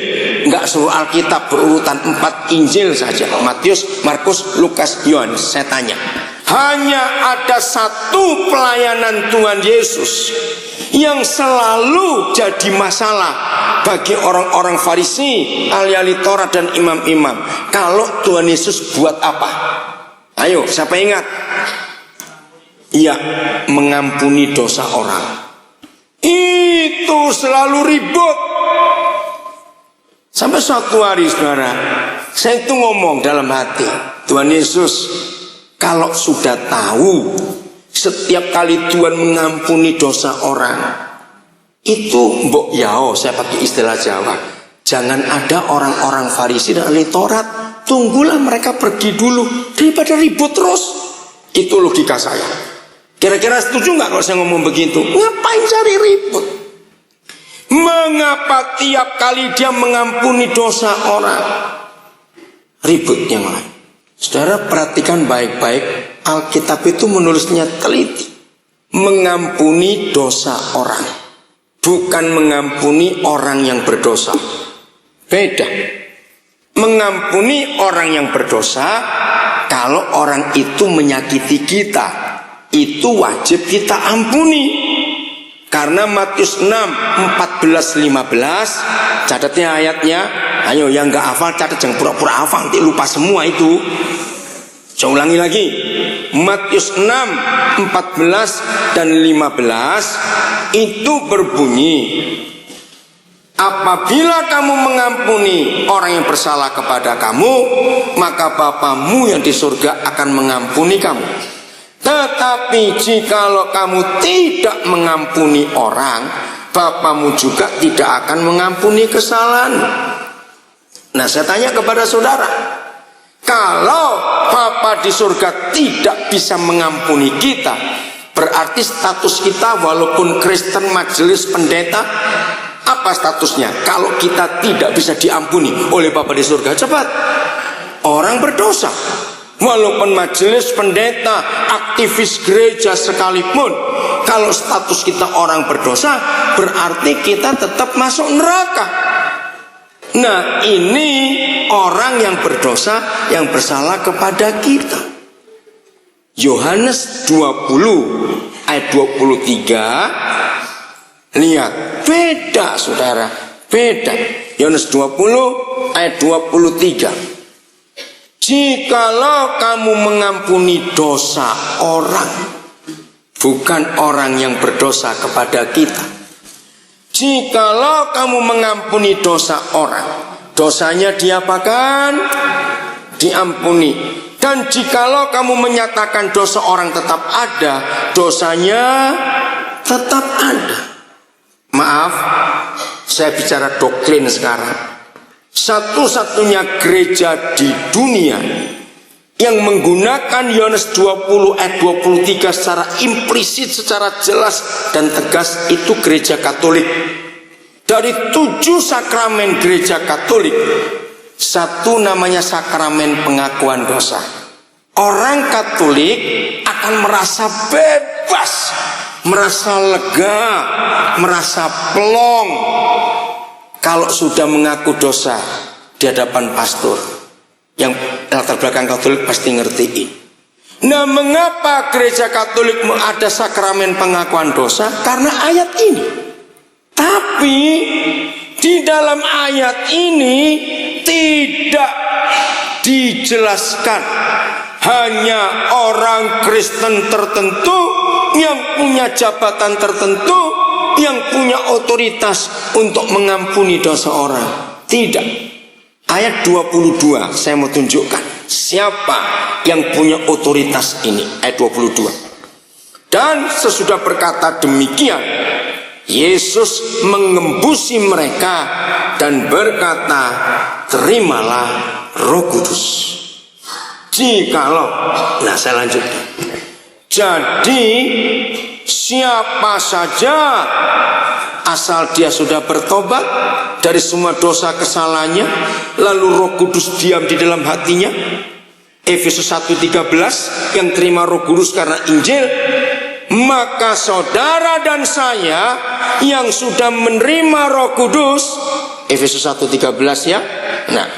[SPEAKER 1] enggak seluruh Alkitab berurutan 4 Injil saja, Matius, Markus, Lukas, Yohanes, saya tanya, hanya ada 1 pelayanan Tuhan Yesus yang selalu jadi masalah bagi orang-orang Farisi, ahli-ahli Taurat dan imam-imam. Kalau Tuhan Yesus buat apa? Ayo, siapa ingat? Iya, mengampuni dosa orang. Itu selalu ribut. Sampai suatu hari, saudara, saya itu ngomong dalam hati, Tuhan Yesus, kalau sudah tahu setiap kali Tuhan mengampuni dosa orang, itu mbok yao, saya pakai istilah Jawa, jangan ada orang-orang Farisi dan ahli Taurat, tunggulah mereka pergi dulu daripada ribut terus. Itu logika saya. Kira-kira setuju nggak kalau saya ngomong begitu? Ngapain cari ribut? Mengapa tiap kali dia mengampuni dosa orang, ribut yang lain? Saudara perhatikan baik-baik, Alkitab itu menulisnya teliti. Mengampuni dosa orang, bukan mengampuni orang yang berdosa. Beda. Mengampuni orang yang berdosa, kalau orang itu menyakiti kita, itu wajib kita ampuni. Karena Matius 6, 14, 15, catatnya ayatnya. Ayo yang gak hafal catat, jangan pura-pura hafal, nanti lupa semua itu. Saya ulangi lagi. Matius 6, 14 dan 15 itu berbunyi, apabila kamu mengampuni orang yang bersalah kepada kamu, maka Bapamu yang di surga akan mengampuni kamu. Tetapi jikalau kamu tidak mengampuni orang, Bapamu juga tidak akan mengampuni kesalahan. Nah, saya tanya kepada saudara, kalau Bapa di surga tidak bisa mengampuni kita, berarti status kita walaupun Kristen, majelis, pendeta, apa statusnya? Kalau kita tidak bisa diampuni oleh Bapa di surga, cepat, orang berdosa. Walaupun majelis, pendeta, aktivis gereja sekalipun, kalau status kita orang berdosa, berarti kita tetap masuk neraka. Nah, ini orang yang berdosa, yang bersalah kepada kita. Yohanes 20 ayat 23. Lihat, beda saudara, beda. Yohanes 20 ayat 23. Jikalau kamu mengampuni dosa orang, bukan orang yang berdosa kepada kita. Jikalau kamu mengampuni dosa orang, dosanya diapakan? Diampuni. Dan jikalau kamu menyatakan dosa orang tetap ada, dosanya tetap ada. Maaf, saya bicara doktrin sekarang. Satu-satunya gereja di dunia yang menggunakan Yohanes 20 ayat 23 secara implisit, secara jelas dan tegas, itu gereja Katolik. Dari 7 sakramen gereja Katolik, satu namanya sakramen pengakuan dosa. Orang Katolik akan merasa bebas, merasa lega, merasa plong kalau sudah mengaku dosa di hadapan pastor. Yang latar belakang Katolik pasti ngertiin. Nah, mengapa gereja Katolik ada sakramen pengakuan dosa? Karena ayat ini. Tapi di dalam ayat ini tidak dijelaskan hanya orang Kristen tertentu yang punya jabatan tertentu, yang punya otoritas untuk mengampuni dosa orang. Tidak. Ayat 22 saya mau tunjukkan siapa yang punya otoritas ini. Ayat 22. Dan sesudah berkata demikian, Yesus mengembusi mereka dan berkata, terimalah Roh Kudus. Jikalau, nah saya lanjutkan. Jadi siapa saja asal dia sudah bertobat dari semua dosa kesalahannya, lalu Roh Kudus diam di dalam hatinya, Efesus 1:13, yang terima Roh Kudus karena Injil, maka saudara dan saya yang sudah menerima Roh Kudus, Efesus 1:13 ya. Nah,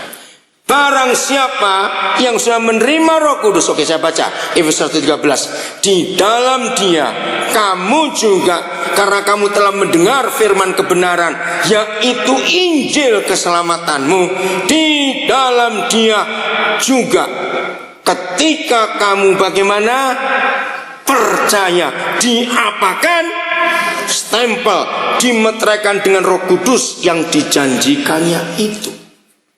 [SPEAKER 1] barang siapa yang sudah menerima Roh Kudus, oke saya baca Efesus 1:13, di dalam Dia kamu juga, karena kamu telah mendengar firman kebenaran, yaitu Injil keselamatanmu, di dalam Dia juga ketika kamu bagaimana? Percaya, diapakan? Stempel, dimeteraikan dengan Roh Kudus yang dijanjikannya itu.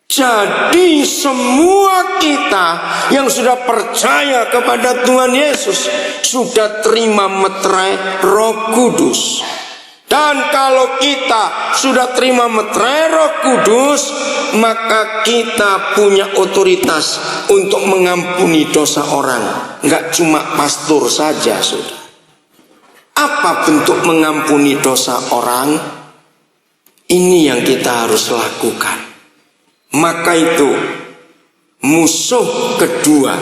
[SPEAKER 1] Jadi semua kita yang sudah percaya kepada Tuhan Yesus sudah terima meterai Roh Kudus. Dan kalau kita sudah terima meterai Roh Kudus, maka kita punya otoritas untuk mengampuni dosa orang. Enggak cuma pastor saja, saudara. Apa bentuk mengampuni dosa orang? Ini yang kita harus lakukan. Maka itu musuh kedua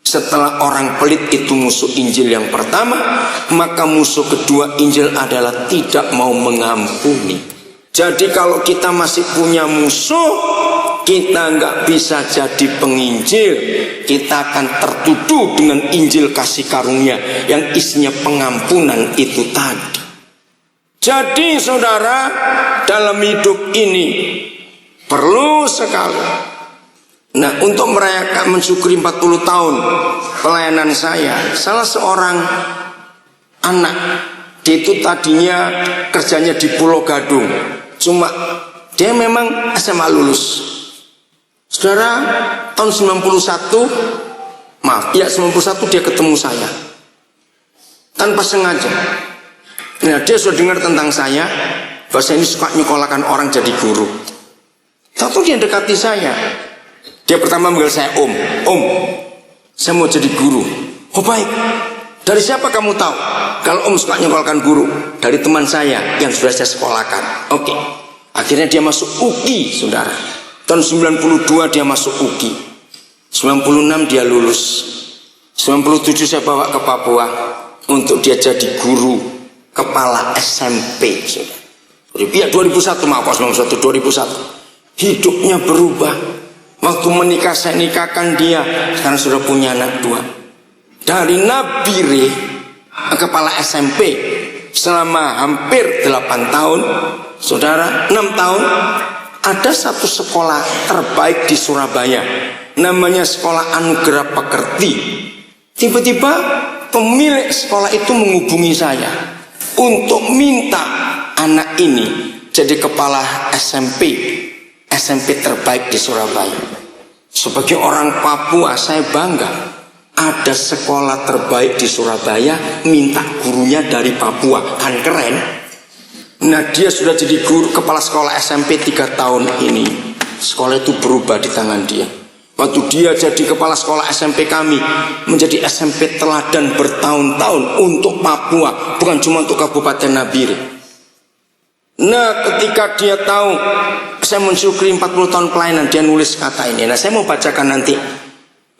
[SPEAKER 1] setelah orang pelit itu musuh Injil yang pertama, maka musuh kedua Injil adalah tidak mau mengampuni. Jadi kalau kita masih punya musuh, kita nggak bisa jadi penginjil. Kita akan tertuduh dengan Injil kasih karunia yang isinya pengampunan itu tadi. Jadi saudara, dalam hidup ini perlu sekali. Nah, untuk merayakan mensyukuri 40 tahun pelayanan saya, salah seorang anak, dia itu tadinya kerjanya di Pulau Gadung, cuma dia memang SMA lulus. Saudara, tahun 91 dia ketemu saya tanpa sengaja. Nah, dia sudah dengar tentang saya, bahwa saya ini suka nyekolahkan orang jadi guru. Tahu dia dekati saya. Dia pertama manggil saya Om, saya mau jadi guru. Oh baik. Dari siapa kamu tahu? Kalau Om suka nyekolahkan guru, dari teman saya yang sudah saya sekolahkan. Oke. Akhirnya dia masuk UKI, saudara. Tahun 92 dia masuk UKI. 96 dia lulus. 97 saya bawa ke Papua. untuk dia jadi guru kepala SMP. Ya 2001, maaf 2001. Hidupnya berubah. Waktu menikah saya nikahkan dia, sekarang sudah punya anak 2. Dari nabire kepala SMP selama hampir 8 tahun, saudara, 6 tahun, ada satu sekolah terbaik di Surabaya, namanya Sekolah Anugerah Pekerti. Tiba-tiba pemilik sekolah itu menghubungi saya untuk minta anak ini jadi kepala SMP terbaik di Surabaya. Sebagai orang Papua, saya bangga ada sekolah terbaik di Surabaya minta gurunya dari Papua, kan keren. Nah, dia sudah jadi guru kepala sekolah SMP 3 tahun ini. Sekolah itu berubah di tangan dia. Waktu dia jadi kepala sekolah SMP kami, menjadi SMP teladan bertahun-tahun untuk Papua, bukan cuma untuk Kabupaten Nabire. Nah, ketika dia tahu saya mensyukuri 40 tahun pelayanan, dia nulis kata ini. Nah, saya mau bacakan nanti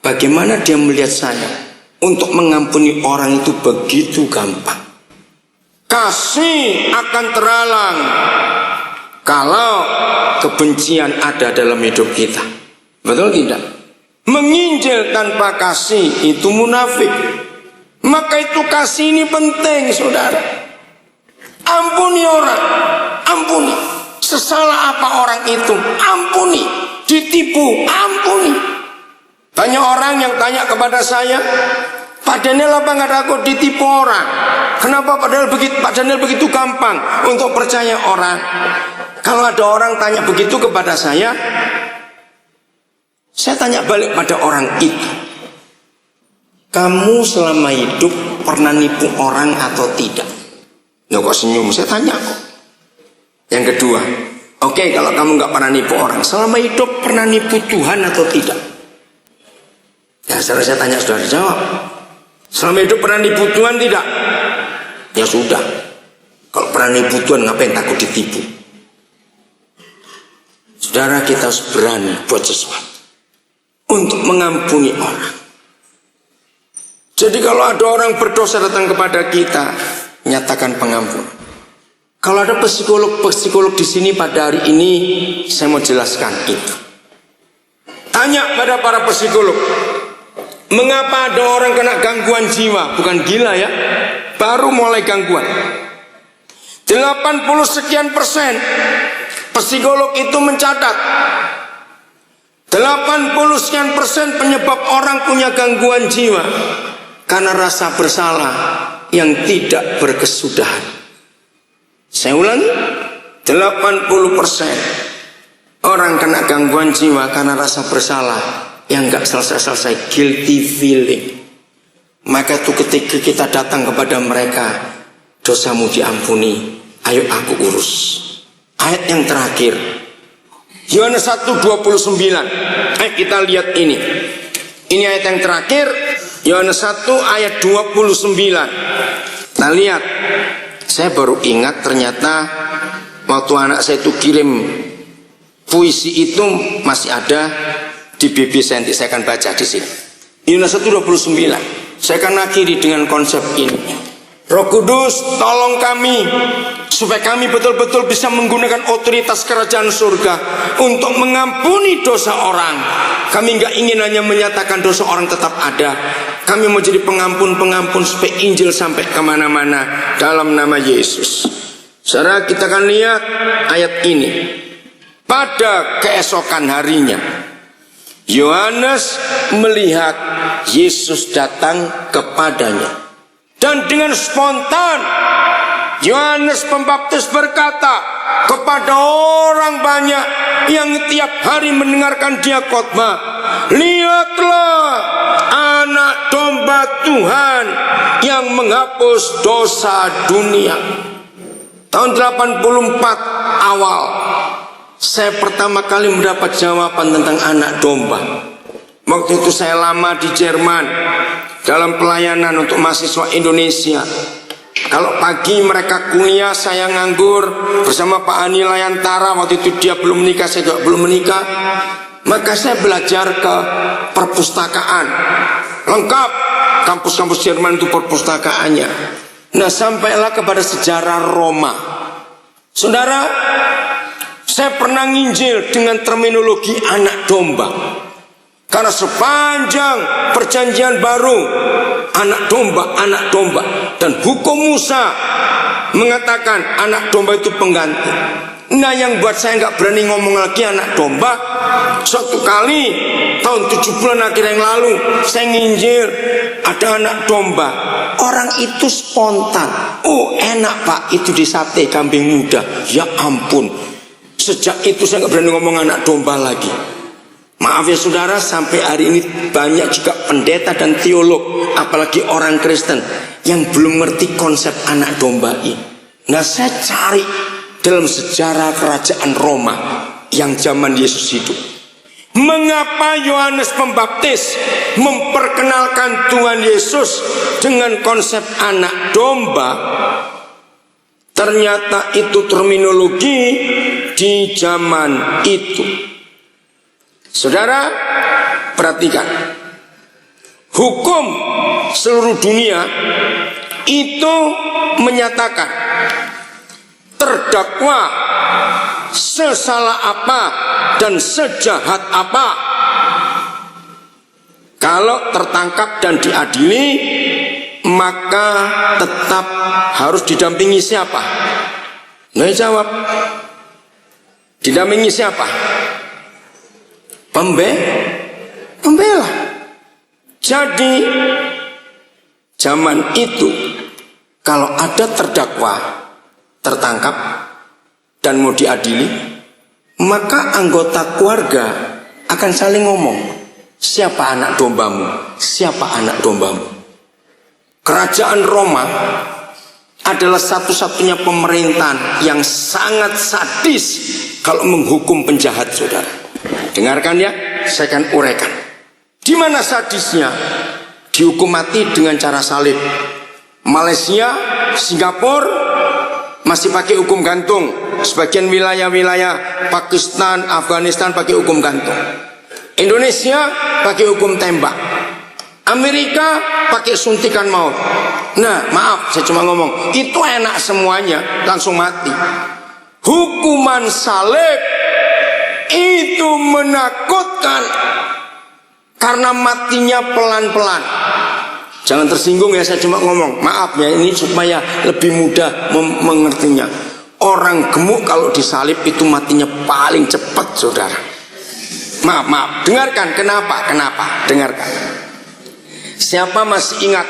[SPEAKER 1] bagaimana dia melihat saya. Untuk mengampuni orang itu begitu gampang. Kasih akan terhalang kalau kebencian ada dalam hidup kita. Betul tidak? Menginjil tanpa kasih itu munafik. Maka itu kasih ini penting, saudara. Ampuni orang, ampuni. Sesalah apa orang itu, ampuni. Ditipu, ampuni. Banyak orang yang tanya kepada saya, Pak Daniel, apa nggak takut ditipu orang? Kenapa Pak Daniel begitu gampang untuk percaya orang? Kalau ada orang tanya begitu kepada saya tanya balik pada orang itu, kamu selama hidup pernah nipu orang atau tidak? Loh, kok senyum? Saya tanya kok. Yang kedua, oke, kalau kamu nggak pernah nipu orang, selama hidup pernah nipu Tuhan atau tidak? Ya, setelah saya tanya, saudara jawab. Selama hidup pernah nipu Tuhan tidak? Ya sudah. Kalau pernah nipu Tuhan, ngapain takut ditipu? Saudara, kita harus berani buat sesuatu untuk mengampuni orang. Jadi kalau ada orang berdosa datang kepada kita, nyatakan pengampunan. Kalau ada psikolog di sini pada hari ini, saya mau jelaskan itu. Tanya pada para psikolog, mengapa ada orang kena gangguan jiwa? Bukan gila ya, baru mulai gangguan. 80 sekian persen psikolog itu mencatat 80 sekian persen penyebab orang punya gangguan jiwa karena rasa bersalah yang tidak berkesudahan. Saya ulangi, 80% orang kena gangguan jiwa karena rasa bersalah yang gak selesai-selesai, guilty feeling. Maka itu ketika kita datang kepada mereka, dosamu diampuni, ayo aku urus. Ayat yang terakhir, Yohanes 1:29. Kita lihat ini. Ini ayat yang terakhir, Yohanes 1 ayat 29. Nah, lihat. Saya baru ingat ternyata waktu anak saya itu kirim puisi itu masih ada di BB Senti. Saya akan baca di sini. Yohanes 1:29. Saya akan akhiri dengan konsep ini. Roh Kudus, tolong kami supaya kami betul-betul bisa menggunakan otoritas kerajaan surga untuk mengampuni dosa orang. Kami nggak ingin hanya menyatakan dosa orang tetap ada. Kami mau jadi pengampun-pengampun supaya Injil sampai kemana-mana dalam nama Yesus. Saudara, kita akan lihat ayat ini. Pada keesokan harinya, Yohanes melihat Yesus datang kepadanya. Dan dengan spontan Yohanes Pembaptis berkata kepada orang banyak yang tiap hari mendengarkan dia khotbah, lihatlah anak domba Tuhan yang menghapus dosa dunia. Tahun 84 awal saya pertama kali mendapat jawaban tentang anak domba. Waktu itu saya lama di Jerman dalam pelayanan untuk mahasiswa Indonesia. Kalau pagi mereka kuliah, saya nganggur bersama Pak Ani Layantara. Waktu itu dia belum menikah, saya juga belum menikah. Maka saya belajar ke perpustakaan lengkap kampus-kampus Jerman itu perpustakaannya. Nah, sampailah kepada sejarah Roma. Saudara, saya pernah nginjil dengan terminologi anak domba. Karena sepanjang perjanjian baru, anak domba. Dan hukum Musa mengatakan anak domba itu pengganti. Nah, yang buat saya nggak berani ngomong lagi anak domba, suatu kali tahun 7 bulan akhir yang lalu saya nginjil ada anak domba. Orang itu spontan, oh enak pak, itu di sate kambing muda. Ya ampun, sejak itu saya nggak berani ngomong anak domba lagi. Maaf ya saudara, sampai hari ini banyak juga pendeta dan teolog, apalagi orang Kristen, yang belum ngerti konsep anak domba ini. Nah, saya cari dalam sejarah kerajaan Roma yang zaman Yesus hidup, mengapa Yohanes Pembaptis memperkenalkan Tuhan Yesus dengan konsep anak domba? Ternyata itu terminologi di zaman itu. Saudara, perhatikan, hukum seluruh dunia itu menyatakan terdakwa sesalah apa dan sejahat apa, kalau tertangkap dan diadili, maka tetap harus didampingi siapa? Nah, jawab, didampingi siapa? Pembela. Jadi zaman itu kalau ada terdakwa tertangkap dan mau diadili, maka anggota keluarga akan saling ngomong, siapa anak dombamu, siapa anak dombamu. Kerajaan Roma adalah satu-satunya pemerintahan yang sangat sadis kalau menghukum penjahat, saudara. Dengarkan ya, saya akan uraikan. Di mana sadisnya? Dihukum mati dengan cara salib. Malaysia, Singapura masih pakai hukum gantung. Sebagian wilayah-wilayah Pakistan, Afghanistan pakai hukum gantung. Indonesia pakai hukum tembak. Amerika pakai suntikan maut. Nah, maaf, saya cuma ngomong, itu enak semuanya, langsung mati. Hukuman salib itu menakutkan karena matinya pelan-pelan. Jangan tersinggung ya, saya cuma ngomong, maaf ya, ini supaya lebih mudah mengertinya. Orang gemuk kalau disalib itu matinya paling cepat, saudara. Maaf, dengarkan kenapa, dengarkan. Siapa masih ingat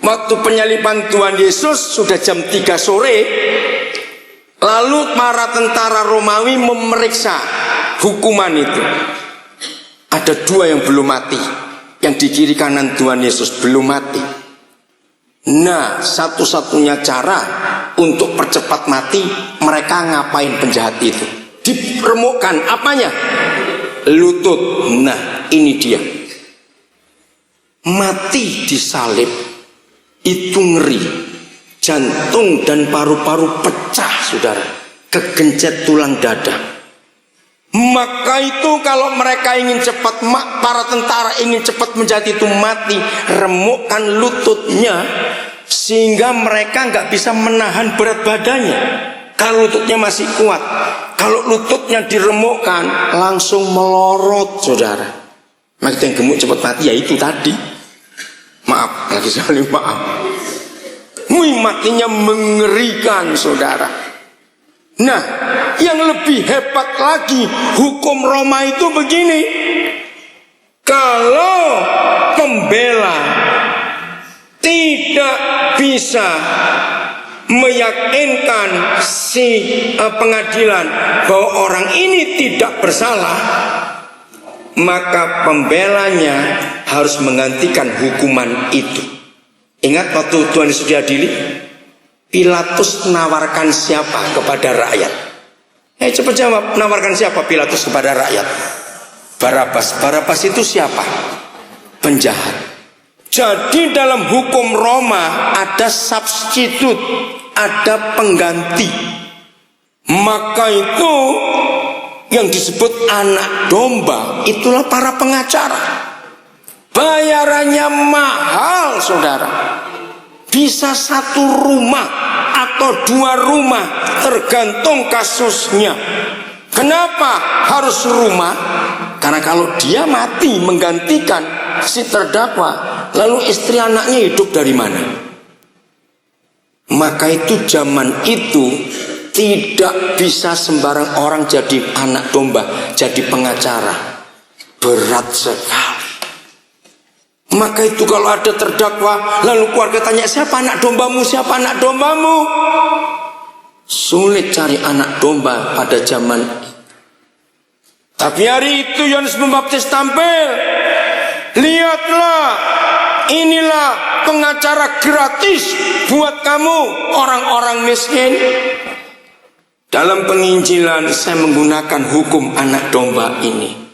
[SPEAKER 1] waktu penyaliban Tuhan Yesus sudah jam 3 sore, lalu para tentara Romawi memeriksa hukuman itu. Ada 2 yang belum mati, yang di kiri kanan Tuhan Yesus belum mati. Nah, satu-satunya cara untuk percepat mati, mereka ngapain penjahat itu? Diremukkan apanya? Lutut. Nah, ini dia. Mati disalib itu ngeri. Jantung dan paru-paru pecah, saudara, kegencet tulang dada. Maka itu kalau mereka ingin cepat, para tentara ingin cepat menjadi itu mati, remukkan lututnya sehingga mereka nggak bisa menahan berat badannya. Kalau lututnya masih kuat, kalau lututnya diremukkan langsung melorot, saudara. Maka yang gemuk cepat mati ya itu tadi. Maaf, lagi sekali maaf. Matinya mengerikan, saudara. Nah, yang lebih hebat lagi, hukum Roma itu begini. Kalau pembela tidak bisa meyakinkan si pengadilan bahwa orang ini tidak bersalah, maka pembelanya harus menggantikan hukuman itu. Ingat waktu Tuhan Yesus diadili, Pilatus menawarkan siapa kepada rakyat? Cepat jawab, menawarkan siapa Pilatus kepada rakyat? Barabas. Barabas itu siapa? Penjahat. Jadi dalam hukum Roma ada substitut, ada pengganti. Maka itu yang disebut anak domba itulah para pengacara. Bayarannya mahal, saudara. Bisa 1 rumah atau 2 rumah, tergantung kasusnya. Kenapa harus rumah? Karena kalau dia mati menggantikan si terdakwa, lalu istri anaknya hidup dari mana? Maka itu zaman itu tidak bisa sembarang orang jadi anak domba, jadi pengacara. Berat sekali. Maka itu kalau ada terdakwa, lalu keluarga tanya, siapa anak dombamu, siapa anak dombamu? Sulit cari anak domba pada zaman itu. Tapi hari itu Yohanes Pembaptis tampil. Lihatlah, inilah pengacara gratis buat kamu orang-orang miskin. Dalam penginjilan saya menggunakan hukum anak domba ini.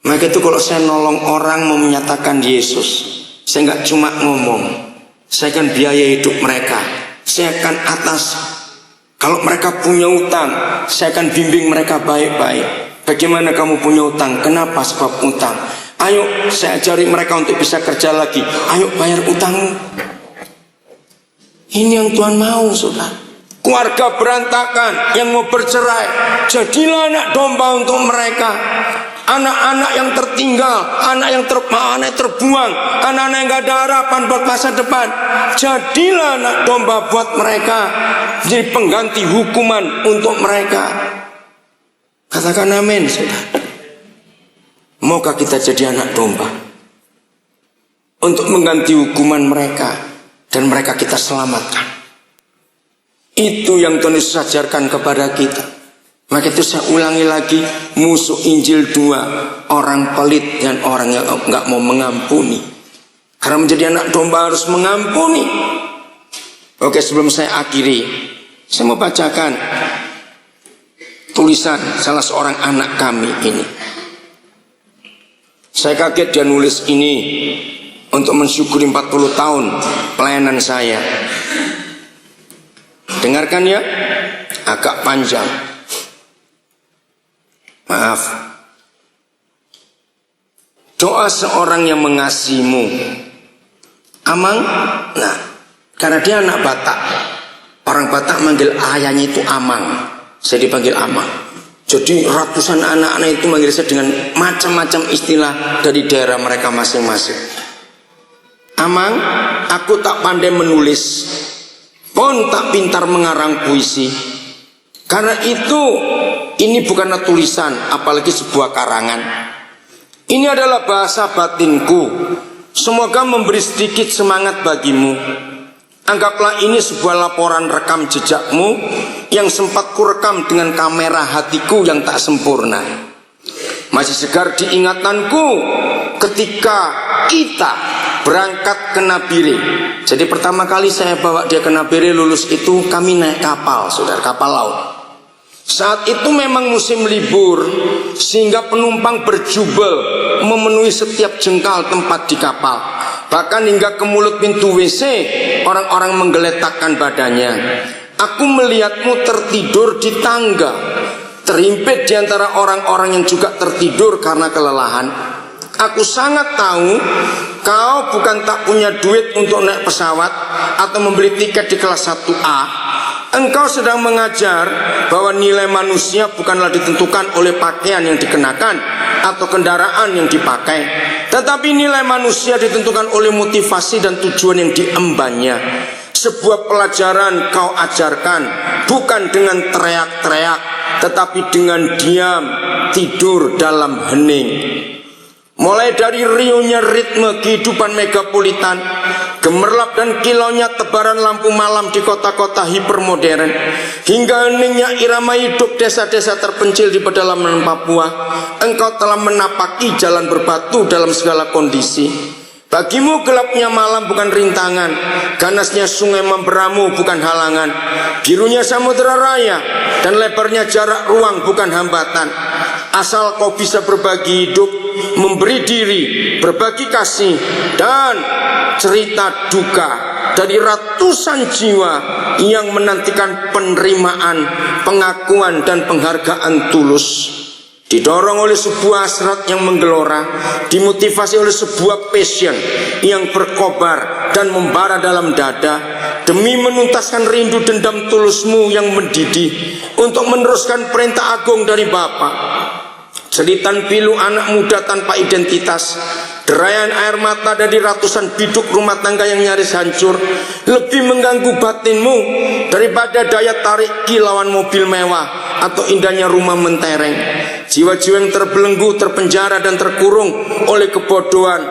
[SPEAKER 1] Maka itu kalau saya nolong orang mau menyatakan Yesus, saya nggak cuma ngomong, saya akan biaya hidup mereka, saya akan atas. Kalau mereka punya utang, saya akan bimbing mereka baik-baik. Bagaimana kamu punya utang? Kenapa? Sebab utang. Ayo saya ajari mereka untuk bisa kerja lagi. Ayo bayar utangmu. Ini yang Tuhan mau, saudara. Keluarga berantakan yang mau bercerai, jadilah anak domba untuk mereka. Anak-anak yang tertinggal, anak yang terbuang, anak-anak yang gak ada harapan buat masa depan, jadilah anak domba buat mereka. Jadi pengganti hukuman untuk mereka. Katakan amin, saudara. Maukah kita jadi anak domba untuk mengganti hukuman mereka dan mereka kita selamatkan? Itu yang Tuhan Yesus ajarkan kepada kita. Maka itu saya ulangi lagi, musuh Injil 2, orang pelit dan orang yang nggak mau mengampuni. Karena menjadi anak domba harus mengampuni. Oke, sebelum saya akhiri, saya mau bacakan tulisan salah seorang anak kami ini. Saya kaget dia nulis ini untuk mensyukuri 40 tahun pelayanan saya. Dengarkan ya, agak panjang. Maaf. Doa seorang yang mengasihimu. Amang, nah, karena dia anak Batak. Orang Batak manggil ayahnya itu Amang. Saya dipanggil Amang. Jadi ratusan anak-anak itu manggil saya dengan macam-macam istilah dari daerah mereka masing-masing. Amang, aku tak pandai menulis, pun tak pintar mengarang puisi. Karena itu, ini bukanlah tulisan, apalagi sebuah karangan. Ini adalah bahasa batinku. Semoga memberi sedikit semangat bagimu. Anggaplah ini sebuah laporan rekam jejakmu yang sempat kurekam dengan kamera hatiku yang tak sempurna. Masih segar di ingatanku ketika kita berangkat ke Nabire. Jadi pertama kali saya bawa dia ke Nabire lulus itu kami naik kapal, saudara, kapal laut. Saat itu memang musim libur, sehingga penumpang berjubel memenuhi setiap jengkal tempat di kapal. Bahkan hingga ke mulut pintu WC, orang-orang menggeletakkan badannya. Aku melihatmu tertidur di tangga, terhimpit di antara orang-orang yang juga tertidur karena kelelahan. Aku sangat tahu kau bukan tak punya duit untuk naik pesawat atau membeli tiket di kelas 1A. Engkau sedang mengajar bahwa nilai manusia bukanlah ditentukan oleh pakaian yang dikenakan atau kendaraan yang dipakai, tetapi nilai manusia ditentukan oleh motivasi dan tujuan yang diembannya. Sebuah pelajaran kau ajarkan bukan dengan teriak-teriak, tetapi dengan diam, tidur dalam hening. Mulai dari riuhnya ritme kehidupan megapolitan, gemerlap dan kilaunya tebaran lampu malam di kota-kota hipermodern, hingga heningnya irama hidup desa-desa terpencil di pedalaman Papua, engkau telah menapaki jalan berbatu dalam segala kondisi. Bagimu gelapnya malam bukan rintangan, ganasnya sungai memberamu bukan halangan, birunya samudera raya dan lebarnya jarak ruang bukan hambatan. Asal kau bisa berbagi hidup, memberi diri, berbagi kasih, dan cerita duka dari ratusan jiwa yang menantikan penerimaan, pengakuan, dan penghargaan tulus. didorong oleh sebuah hasrat yang menggelora, dimotivasi oleh sebuah passion yang berkobar dan membara dalam dada, demi menuntaskan rindu dendam tulusmu yang mendidih untuk meneruskan perintah agung dari Bapa. Jeritan pilu anak muda tanpa identitas, derayan air mata dari ratusan biduk rumah tangga yang nyaris hancur lebih mengganggu batinmu daripada daya tarik kilauan mobil mewah atau indahnya rumah mentereng. Jiwa-jiwa yang terbelenggu, terpenjara dan terkurung oleh kebodohan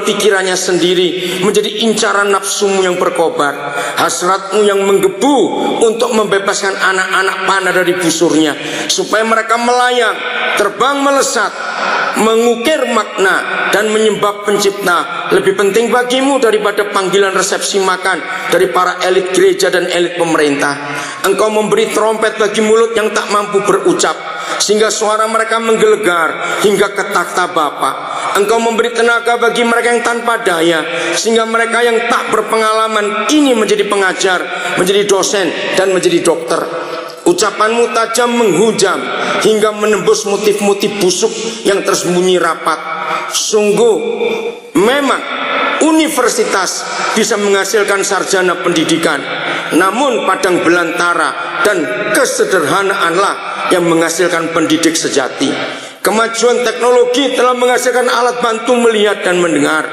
[SPEAKER 1] pikirannya sendiri menjadi incaran nafsumu yang berkobar, hasratmu yang menggebu untuk membebaskan anak-anak panah dari busurnya supaya mereka melayang, terbang melesat, mengukir makna dan menyembah pencipta lebih penting bagimu daripada panggilan resepsi makan dari para elit gereja dan elit pemerintah. Engkau memberi trompet bagi mulut yang tak mampu berucap sehingga suara mereka menggelegar hingga ke takhta Bapa. Engkau memberi tenaga bagi mereka yang tanpa daya sehingga mereka yang tak berpengalaman ini menjadi pengajar, menjadi dosen dan menjadi dokter. Ucapanmu tajam menghujam hingga menembus motif-motif busuk yang tersembunyi rapat. Sungguh memang universitas bisa menghasilkan sarjana pendidikan, namun padang belantara dan kesederhanaanlah yang menghasilkan pendidik sejati. Kemajuan teknologi telah menghasilkan alat bantu melihat dan mendengar,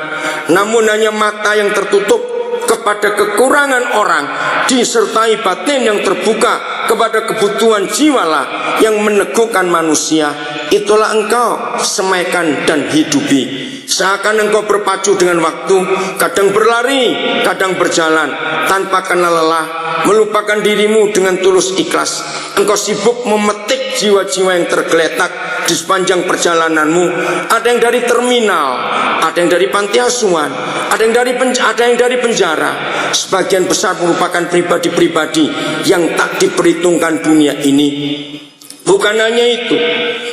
[SPEAKER 1] namun hanya mata yang tertutup kepada kekurangan orang disertai batin yang terbuka kepada kebutuhan jiwalah yang meneguhkan manusia. Itulah engkau semaikan dan hidupi. Seakan engkau berpacu dengan waktu, kadang berlari, kadang berjalan tanpa kenal lelah, melupakan dirimu dengan tulus ikhlas. Engkau sibuk memetik jiwa-jiwa yang tergeletak di sepanjang perjalananmu. Ada yang dari terminal, ada yang dari panti asuhan, ada yang dari penjara. Sebagian besar merupakan pribadi-pribadi yang tak diperhitungkan dunia ini. Bukan hanya itu,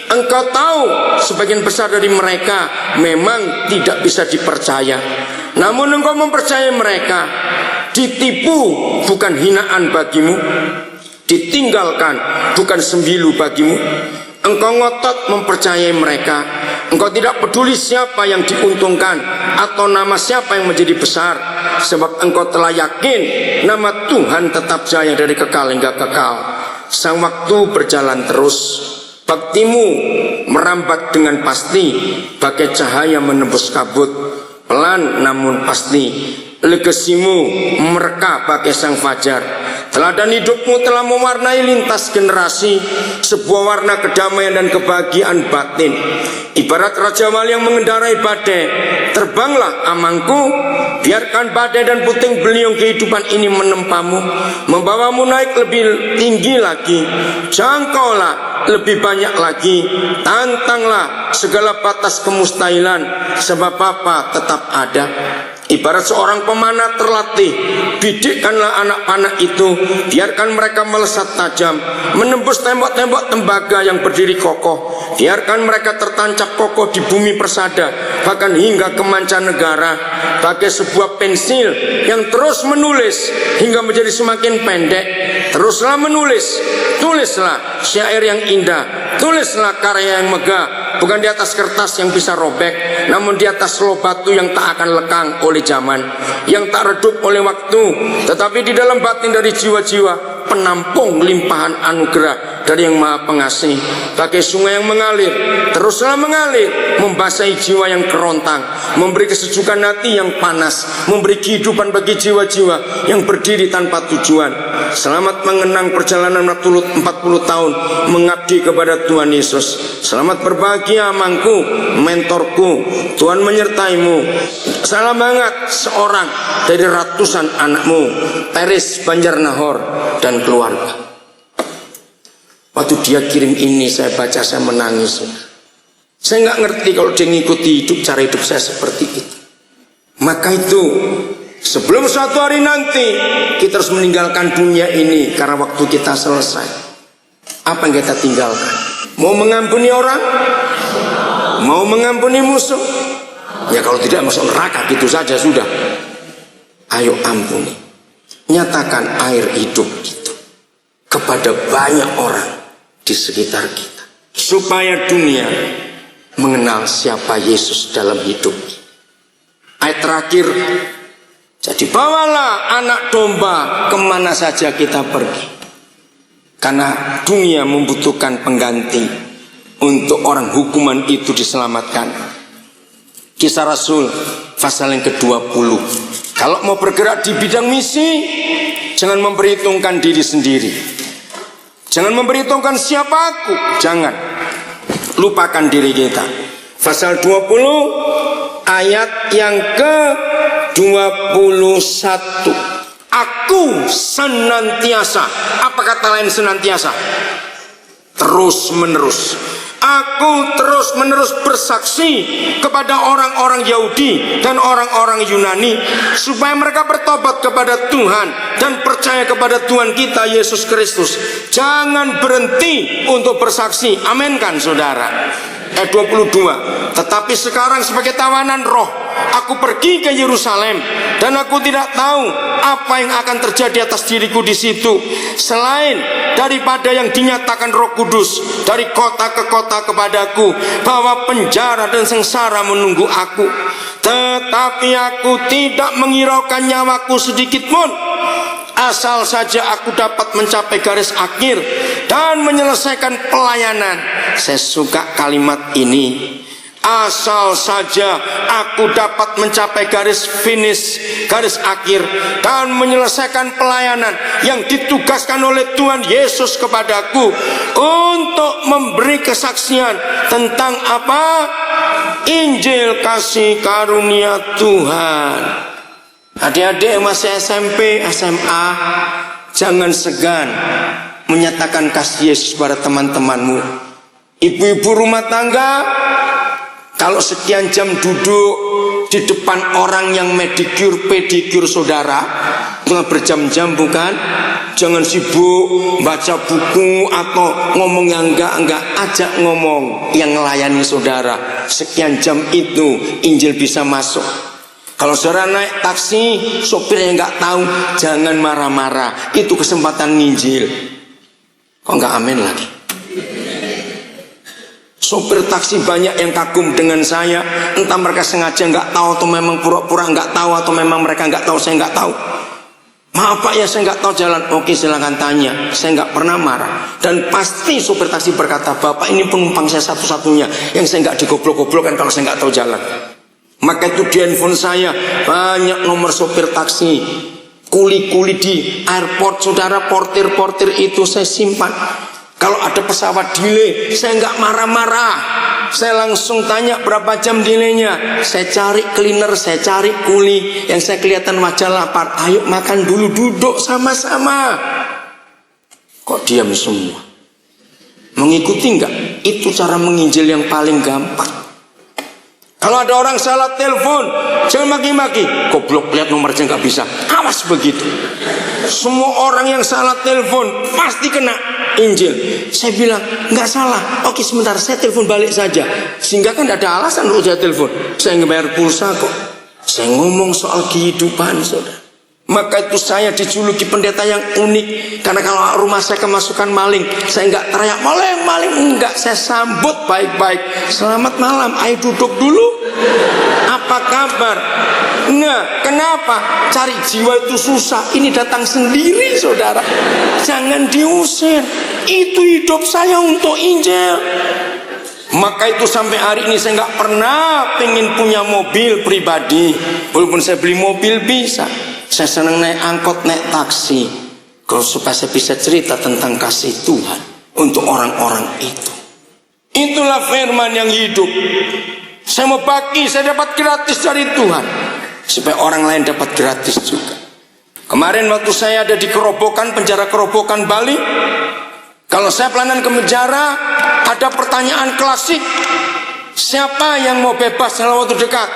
[SPEAKER 1] engkau tahu sebagian besar dari mereka memang tidak bisa dipercaya, namun engkau mempercayai mereka. Ditipu bukan hinaan bagimu, ditinggalkan bukan sembilu bagimu. Engkau ngotot mempercayai mereka. Engkau tidak peduli siapa yang diuntungkan atau nama siapa yang menjadi besar, sebab engkau telah yakin nama Tuhan tetap jaya dari kekal hingga kekal. Sang waktu berjalan terus, baktimu merambat dengan pasti bagai cahaya menembus kabut, pelan namun pasti. Legasimu mereka bagai sang fajar. Teladan hidupmu telah mewarnai lintas generasi, sebuah warna kedamaian dan kebahagiaan batin. Ibarat Raja Wali yang mengendarai badai, terbanglah amangku, biarkan badai dan puting beliung kehidupan ini menempamu, membawamu naik lebih tinggi lagi, jangkaulah lebih banyak lagi, tantanglah segala batas kemustahilan, sebab Bapa tetap ada. Ibarat seorang pemanah terlatih, bidikkanlah anak panah itu, biarkan mereka melesat tajam, menembus tembok-tembok tembaga yang berdiri kokoh, biarkan mereka tertancap kokoh di bumi persada, bahkan hingga ke mancanegara, bagai sebuah pensil yang terus menulis hingga menjadi semakin pendek. Teruslah menulis, tulislah syair yang indah, tulislah karya yang megah, bukan di atas kertas yang bisa robek, namun di atas loh batu yang tak akan lekang oleh zaman, yang tak redup oleh waktu, tetapi di dalam batin dari jiwa-jiwa penampung limpahan anugerah dari yang Maha Pengasih. Bagai sungai yang mengalir, teruslah mengalir, membasahi jiwa yang kerontang, memberi kesejukan hati yang panas, memberi kehidupan bagi jiwa-jiwa yang berdiri tanpa tujuan. Selamat mengenang perjalanan 40 tahun mengabdi kepada Tuhan Yesus. Selamat berbahagia amangku, mentorku. Tuhan menyertaimu. Salam hangat seorang dari ratusan anakmu, Teris Banjarnahor dan keluarga. Waktu dia kirim ini, saya baca, saya menangis. Saya nggak ngerti kalau dia ngikuti hidup, cara hidup saya seperti itu. Maka itu, sebelum suatu hari nanti kita harus meninggalkan dunia ini karena waktu kita selesai. Apa yang kita tinggalkan? Mau mengampuni orang? Mau mengampuni musuh? Ya kalau tidak masuk neraka gitu saja sudah. Ayo ampuni. Nyatakan air hidup itu kepada banyak orang di sekitar kita. supaya dunia mengenal siapa Yesus dalam hidup. Ayat terakhir, jadi bawalah anak domba kemana saja kita pergi, karena dunia membutuhkan pengganti untuk orang hukuman itu diselamatkan. Kisah Rasul pasal yang ke-20. Kalau mau bergerak di bidang misi, jangan memperhitungkan diri sendiri, jangan memperhitungkan siapa aku, jangan. Lupakan diri kita. Pasal 20 ayat yang ke-21. Aku senantiasa. Apa kata lain senantiasa? Terus menerus. Aku terus menerus bersaksi kepada orang-orang Yahudi dan orang-orang Yunani supaya mereka bertobat kepada Tuhan dan percaya kepada Tuhan kita Yesus Kristus. Jangan berhenti untuk bersaksi. Amin kan saudara? Ayat 22. Tetapi sekarang sebagai tawanan roh, aku pergi ke Yerusalem dan aku tidak tahu apa yang akan terjadi atas diriku di situ, selain daripada yang dinyatakan Roh Kudus dari kota ke kota kepadaku, bahwa penjara dan sengsara menunggu aku. Tetapi aku tidak menghiraukan nyawaku sedikit pun, asal saja aku dapat mencapai garis akhir dan menyelesaikan pelayanan. Saya suka kalimat ini. Asal saja aku dapat mencapai garis finish, garis akhir, dan menyelesaikan pelayanan yang ditugaskan oleh Tuhan Yesus kepadaku untuk memberi kesaksian tentang apa? Injil kasih karunia Tuhan. Adik-adik masih SMP, SMA, jangan segan menyatakan kasih Yesus pada teman-temanmu. Ibu-ibu rumah tangga, kalau sekian jam duduk di depan orang yang medicure, pedicure saudara, berjam-jam bukan? Jangan sibuk baca buku atau ngomong yang enggak, ajak ngomong yang melayani saudara. Sekian jam itu Injil bisa masuk. Kalau saudara naik taksi, sopirnya enggak tahu, jangan marah-marah. Itu kesempatan nginjil. Kok enggak amin lagi? Sopir taksi banyak yang kagum dengan saya. Entah mereka sengaja nggak tahu atau memang pura-pura nggak tahu, atau memang mereka nggak tahu, saya nggak tahu. Maaf Pak ya, saya nggak tahu jalan. Oke, silakan tanya. Saya nggak pernah marah. Dan pasti sopir taksi berkata, Bapak ini penumpang saya satu-satunya yang saya nggak digoblok-goblokkan kalau saya nggak tahu jalan. Maka itu di handphone saya banyak nomor sopir taksi, kuli-kuli di airport saudara, portir-portir itu saya simpan. Kalau ada pesawat delay, saya nggak marah-marah. Saya langsung tanya berapa jam delaynya. Saya cari cleaner, saya cari kuli yang saya kelihatan wajah lapar. Ayo makan dulu, duduk sama-sama. Kok diam semua? Mengikuti nggak? Itu cara menginjil yang paling gampang. Kalau ada orang salah telepon, jangan maki-maki. Goblok, lihat nomornya nggak bisa. Awas begitu. Semua orang yang salah telepon pasti kena Injil. Saya bilang nggak salah. Oke sebentar, saya telepon balik saja. Sehingga kan tidak ada alasan untuk saya telepon. Saya ngebayar pulsa kok. Saya ngomong soal kehidupan saudara. Maka itu saya dijuluki pendeta yang unik. Karena kalau rumah saya kemasukan maling, saya nggak teriak maling, maling, enggak. Saya sambut baik-baik. Selamat malam, ayo duduk dulu. Apa kabar? Nah, kenapa? Cari jiwa itu susah. Ini datang sendiri saudara. Jangan diusir. Itu hidup saya untuk Injil. Maka itu sampai hari ini saya nggak pernah pengen punya mobil pribadi. Walaupun saya beli mobil bisa. Saya senang naik angkot, naik taksi, kalau supaya saya bisa cerita tentang kasih Tuhan untuk orang-orang itu. Itulah firman yang hidup. Saya mau bagi, saya dapat gratis dari Tuhan, supaya orang lain dapat gratis juga. Kemarin waktu saya ada di Kerobokan, penjara Kerobokan Bali, kalau saya pelayanan ke penjara, ada pertanyaan klasik, siapa yang mau bebas dalam waktu dekat?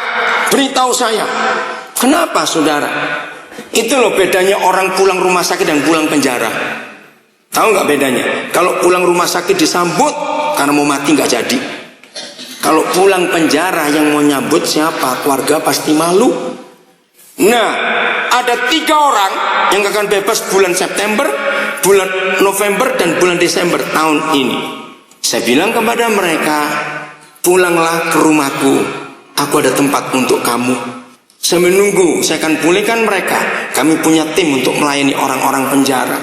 [SPEAKER 1] Beritahu saya. Kenapa saudara? Itu loh bedanya orang pulang rumah sakit dan pulang penjara. Tahu nggak bedanya? Kalau pulang rumah sakit disambut karena mau mati nggak jadi. Kalau pulang penjara yang mau nyambut siapa? Keluarga pasti malu. Nah, ada 3 orang yang akan bebas bulan September, bulan November, dan bulan Desember tahun ini. Saya bilang kepada mereka, pulanglah ke rumahku, aku ada tempat untuk kamu. Saya menunggu, saya akan pulihkan mereka. Kami punya tim untuk melayani orang-orang penjara.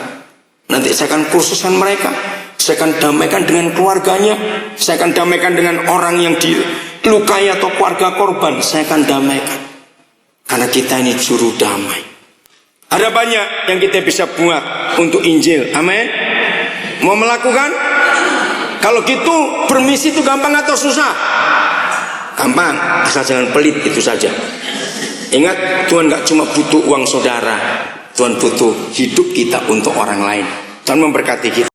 [SPEAKER 1] Nanti saya akan kursuskan mereka. Saya akan damaikan dengan keluarganya. Saya akan damaikan dengan orang yang dilukai atau keluarga korban. Saya akan damaikan. Karena kita ini juru damai. Ada banyak yang kita bisa buat untuk Injil. Amin. Mau melakukan? Kalau gitu bermisi itu gampang atau susah? Gampang, asal jangan pelit, itu saja. Ingat, Tuhan gak cuma butuh uang saudara, Tuhan butuh hidup kita untuk orang lain. Tuhan memberkati kita.